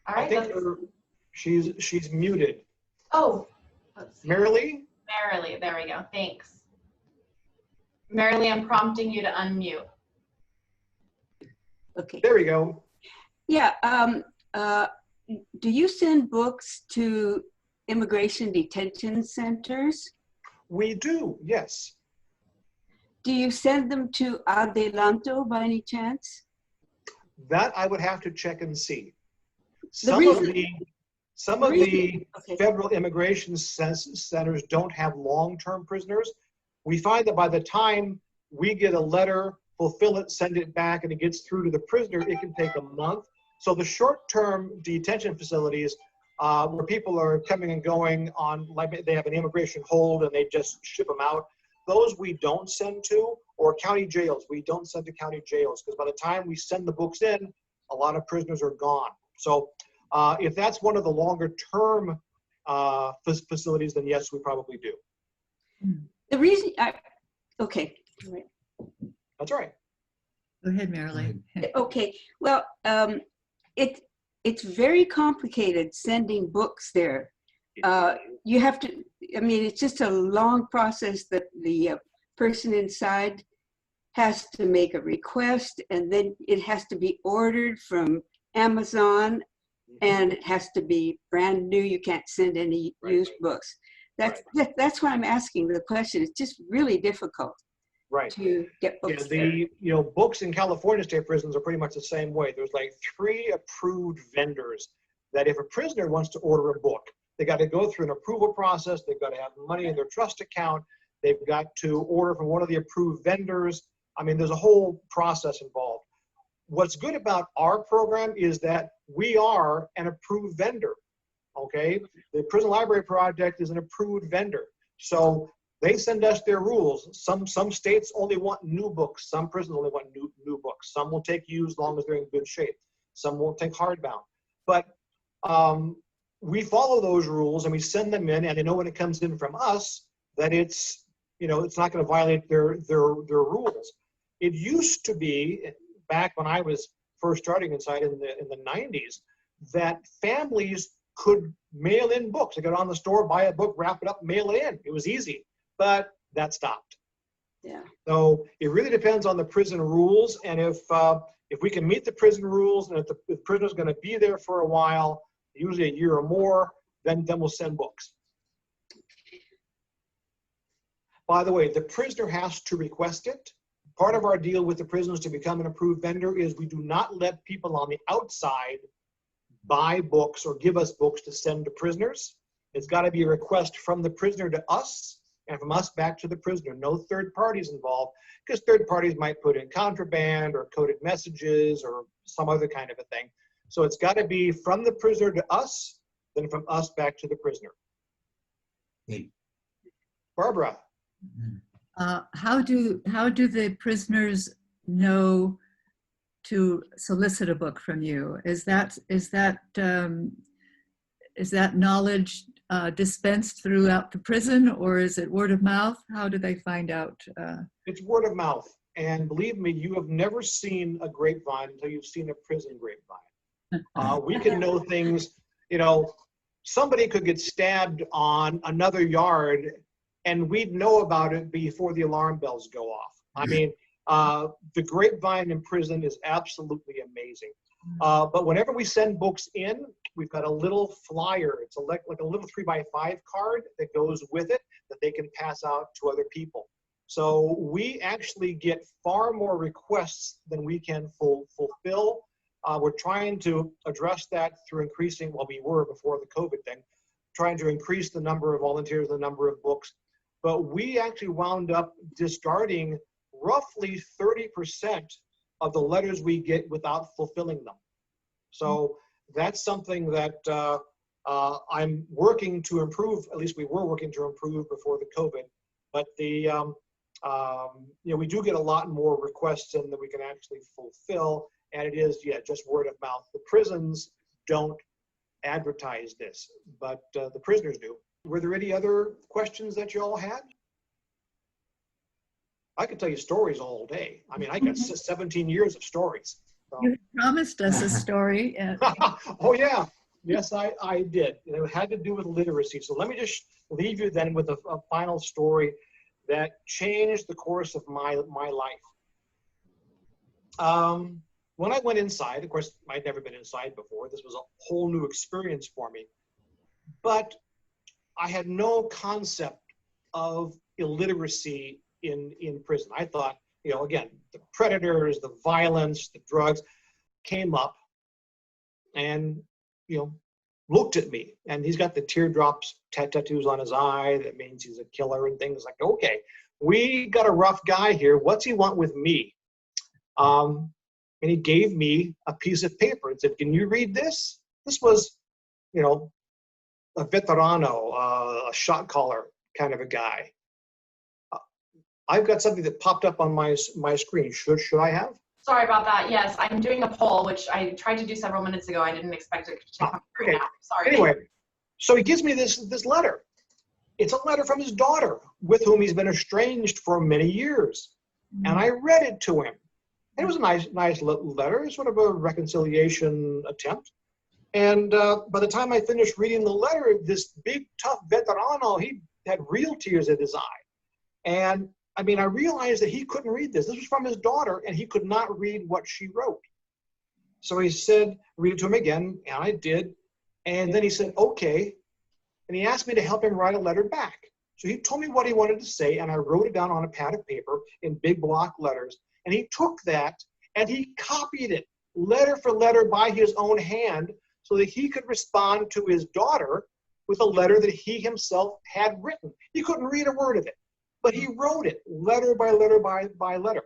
All right. I think she's muted. Oh, let's see. Marilee? Marilee, there we go. Thanks. Marilee, I'm prompting you to unmute. Okay. There we go. Yeah. Do you send books to immigration detention centers? We do, yes. Do you send them to Adelanto by any chance? That I would have to check and see. Some of the federal immigration centers don't have long-term prisoners. We find that by the time we get a letter, fulfill it, send it back, and it gets through to the prisoner, it can take a month. So the short-term detention facilities where people are coming and going on, like they have an immigration hold and they just ship them out, those we don't send to, or county jails. We don't send to county jails because by the time we send the books in, a lot of prisoners are gone. So if that's one of the longer-term facilities, then yes, we probably do. The reason okay. All right. That's right. Go ahead, Marilee. Okay. Well, it's very complicated sending books there. You have to, I mean, it's just a long process that the person inside has to make a request, and then it has to be ordered from Amazon, and it has to be brand new. You can't send any used books. That's why I'm asking the question. It's just really difficult to get books. Yeah, books in California state prisons are pretty much the same way. There's like 3 approved vendors that if a prisoner wants to order a book, they got to go through an approval process. They've got to have money in their trust account. They've got to order from one of the approved vendors. I mean, there's a whole process involved. What's good about our program is that we are an approved vendor, okay? The Prison Library Project is an approved vendor. So they send us their rules. Some states only want new books. Some prisons only want new books. Some will take used as long as they're in good shape. Some won't take hardbound. But we follow those rules and we send them in, and they know when it comes in from us that it's, you know, it's not going to violate their rules. It used to be, back when I was first starting inside in the 90s, that families could mail in books. They go on the store, buy a book, wrap it up, mail it in. It was easy, but that stopped. Yeah. So it really depends on the prison rules, and if we can meet the prison rules, and if the prisoner's going to be there for a while, usually a year or more, then we'll send books. By the way, the prisoner has to request it. Part of our deal with the prisons to become an approved vendor is we do not let people on the outside buy books or give us books to send to prisoners. It's got to be a request from the prisoner to us, and from us back to the prisoner. No third parties involved, because third parties might put in contraband or coded messages or some other kind of a thing. So it's got to be from the prisoner to us, then from us back to the prisoner. Okay. Barbara. How do the prisoners know to solicit a book from you? Is that knowledge dispensed throughout the prison, or is it word of mouth? How do they find out? It's word of mouth. And believe me, you have never seen a grapevine until you've seen a prison grapevine. We can know things, you know, somebody could get stabbed on another yard and we'd know about it before the alarm bells go off. I mean, the grapevine in prison is absolutely amazing. But whenever we send books in, we've got a little flyer. It's like a little 3x5 card that goes with it that they can pass out to other people. So we actually get far more requests than we can fulfill. We're trying to address that through increasing, well, we were before the COVID thing, trying to increase the number of volunteers, the number of books. But we actually wound up discarding roughly 30% of the letters we get without fulfilling them. So that's something that I'm working to improve. At least we were working to improve before the COVID. But the you know, we do get a lot more requests in that we can actually fulfill, and it is, yeah, just word of mouth. The prisons don't advertise this, but the prisoners do. Were there any other questions that you all had? I could tell you stories all day. I mean, I got 17 years of stories. So. You promised us a story. Oh, yeah. Yes, I did. It had to do with literacy. So let me just leave you then with a final story that changed the course of my life. When I went inside, of course, I'd never been inside before. This was a whole new experience for me. But I had no concept of illiteracy in prison. I thought, you know, again, the predators, the violence, the drugs came up and, you know, looked at me. And he's got the teardrops tattoos on his eye. That means he's a killer and things like, okay, we got a rough guy here. What's he want with me? And he gave me a piece of paper and said, can you read this? This was, you know, a veterano, a shot caller kind of a guy. I've got something that popped up on my screen. Should I have? Sorry about that. Yes, I'm doing a poll, which I tried to do several minutes ago. I didn't expect it to come through now. Sorry. Anyway, so he gives me this letter. It's a letter from his daughter, with whom he's been estranged for many years. And I read it to him. It was a nice little letter, sort of a reconciliation attempt. And by the time I finished reading the letter, this big, tough veterano, he had real tears in his eye. And I mean, I realized that he couldn't read this. This was from his daughter, and he could not read what she wrote. So he said, read it to him again, and I did. And then he said, okay. And he asked me to help him write a letter back. So he told me what he wanted to say, and I wrote it down on a pad of paper in big block letters. And he took that, and he copied it letter for letter by his own hand so that he could respond to his daughter with a letter that he himself had written. He couldn't read a word of it, but he wrote it letter by letter by letter.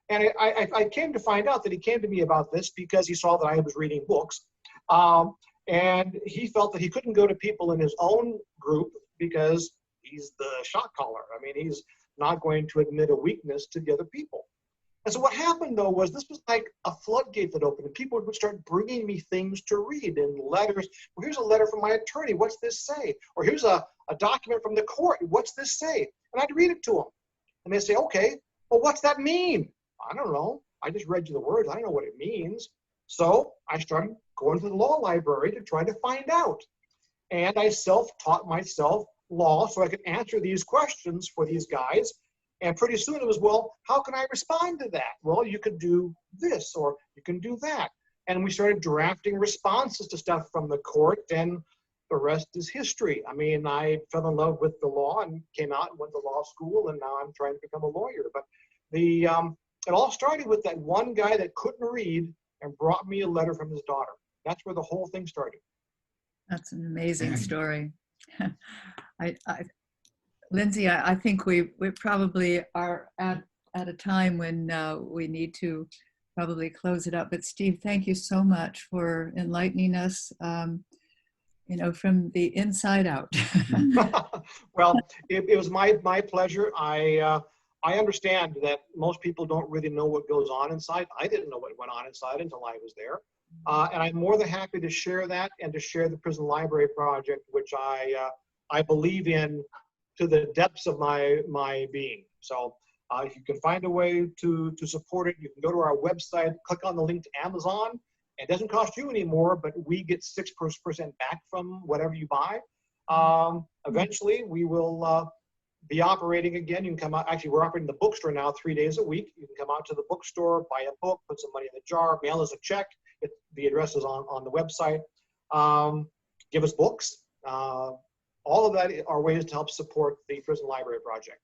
And I came to find out that he came to me about this because he saw that I was reading books. And he felt that he couldn't go to people in his own group because he's the shot caller. I mean, he's not going to admit a weakness to the other people. And so what happened, though, was this was like a floodgate that opened, and people would start bringing me things to read in letters. Well, here's a letter from my attorney. What's this say? Or here's a document from the court. What's this say? And I'd read it to them. And they'd say, okay, well, what's that mean? I don't know. I just read you the words. I don't know what it means. So I started going to the law library to try to find out. And I self-taught myself law so I could answer these questions for these guys. And pretty soon it was, well, how can I respond to that? Well, you could do this or you can do that. And we started drafting responses to stuff from the court, and the rest is history. I mean, I fell in love with the law and came out and went to law school, and now I'm trying to become a lawyer. But it all started with that one guy that couldn't read and brought me a letter from his daughter. That's where the whole thing started. That's an amazing story. Lindsay, I think we probably are at a time when we need to probably close it up. But Steve, thank you so much for enlightening us, you know, from the inside out. Well, it was my pleasure. I understand that most people don't really know what goes on inside. I didn't know what went on inside until I was there. And I'm more than happy to share that and to share the Prison Library Project, which I believe in to the depths of my being. So if you can find a way to support it, you can go to our website, click on the link to Amazon. It doesn't cost you any more, but we get 6% back from whatever you buy. Eventually, we will be operating again. You can come out. Actually, we're operating the bookstore now 3 days a week. You can come out to the bookstore, buy a book, put some money in the jar, mail us a check. The address is on the website. Give us books. All of that are ways to help support the Prison Library Project.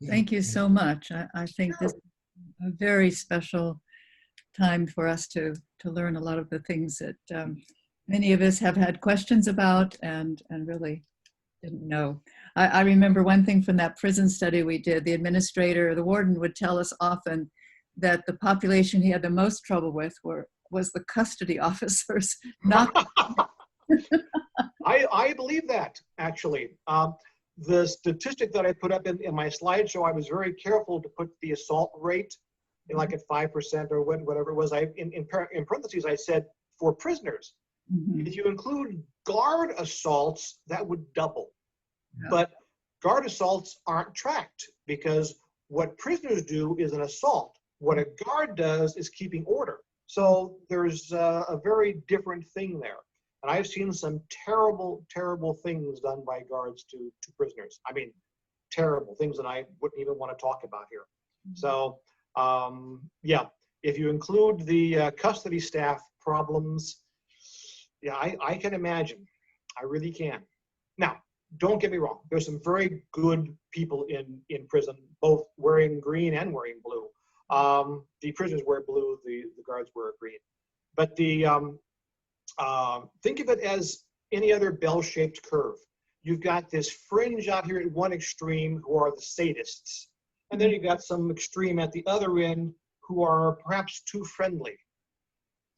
Thank you so much. I think this is a very special time for us to learn a lot of the things that many of us have had questions about and really didn't know. I remember one thing from that prison study we did. The administrator, the warden, would tell us often that the population he had the most trouble with was the custody officers, not. I believe that, actually. The statistic that I put up in my slideshow, I was very careful to put the assault rate in like at 5% or whatever it was. In parentheses, I said for prisoners. Mm-hmm. If you include guard assaults, that would double. Yeah. But guard assaults aren't tracked because what prisoners do is an assault. What a guard does is keeping order. So there's a very different thing there. And I've seen some terrible, terrible things done by guards to prisoners. I mean, terrible things that I wouldn't even want to talk about here. Mm-hmm. So, yeah, if you include the custody staff problems, yeah, I can imagine. I really can. Now, don't get me wrong. There's some very good people in prison, both wearing green and wearing blue. The prisoners wear blue, the guards wear green. But think of it as any other bell-shaped curve. You've got this fringe out here at one extreme who are the sadists. And then you've got some extreme at the other end who are perhaps too friendly.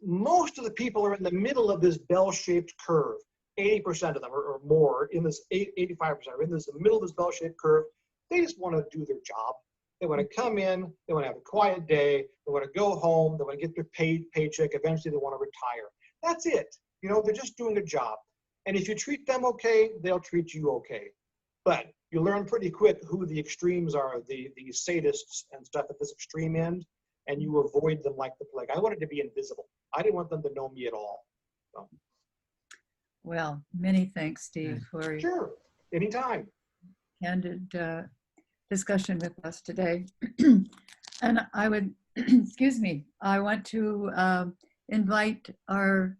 Most of the people are in the middle of this bell-shaped curve. 80% of them or more, in this 85% are in the middle of this bell-shaped curve. They just want to do their job. They want to come in, they want to have a quiet day, they want to go home, they want to get their paycheck, eventually they want to retire. That's it. You know, they're just doing a job. And if you treat them okay, they'll treat you okay. But you learn pretty quick who the extremes are, the sadists and stuff at this extreme end, and you avoid them like the plague. I wanted to be invisible. I didn't want them to know me at all. So. Well, many thanks, Steve, for Sure, anytime. Candid discussion with us today. And I would, excuse me, I want to invite our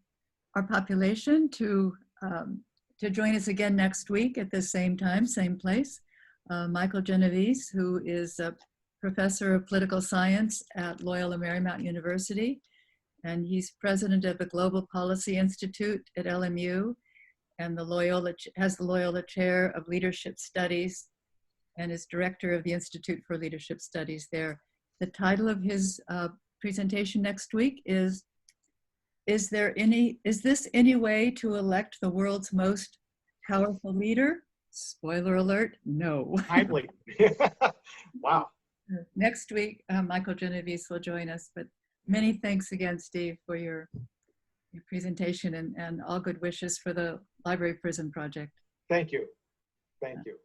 population to join us again next week at the same time, same place. Michael Genovese, who is a professor of political science at Loyola Marymount University, and he's president of the Global Policy Institute at LMU, and has the Loyola Chair of Leadership Studies, and is director of the Institute for Leadership Studies there. The title of his presentation next week is this any way to elect the world's most powerful leader? Spoiler alert, no. Timely. Wow. Next week, Michael Genovese will join us, but many thanks again, Steve, for your presentation and all good wishes for the Library Prison Project. Thank you. Thank you.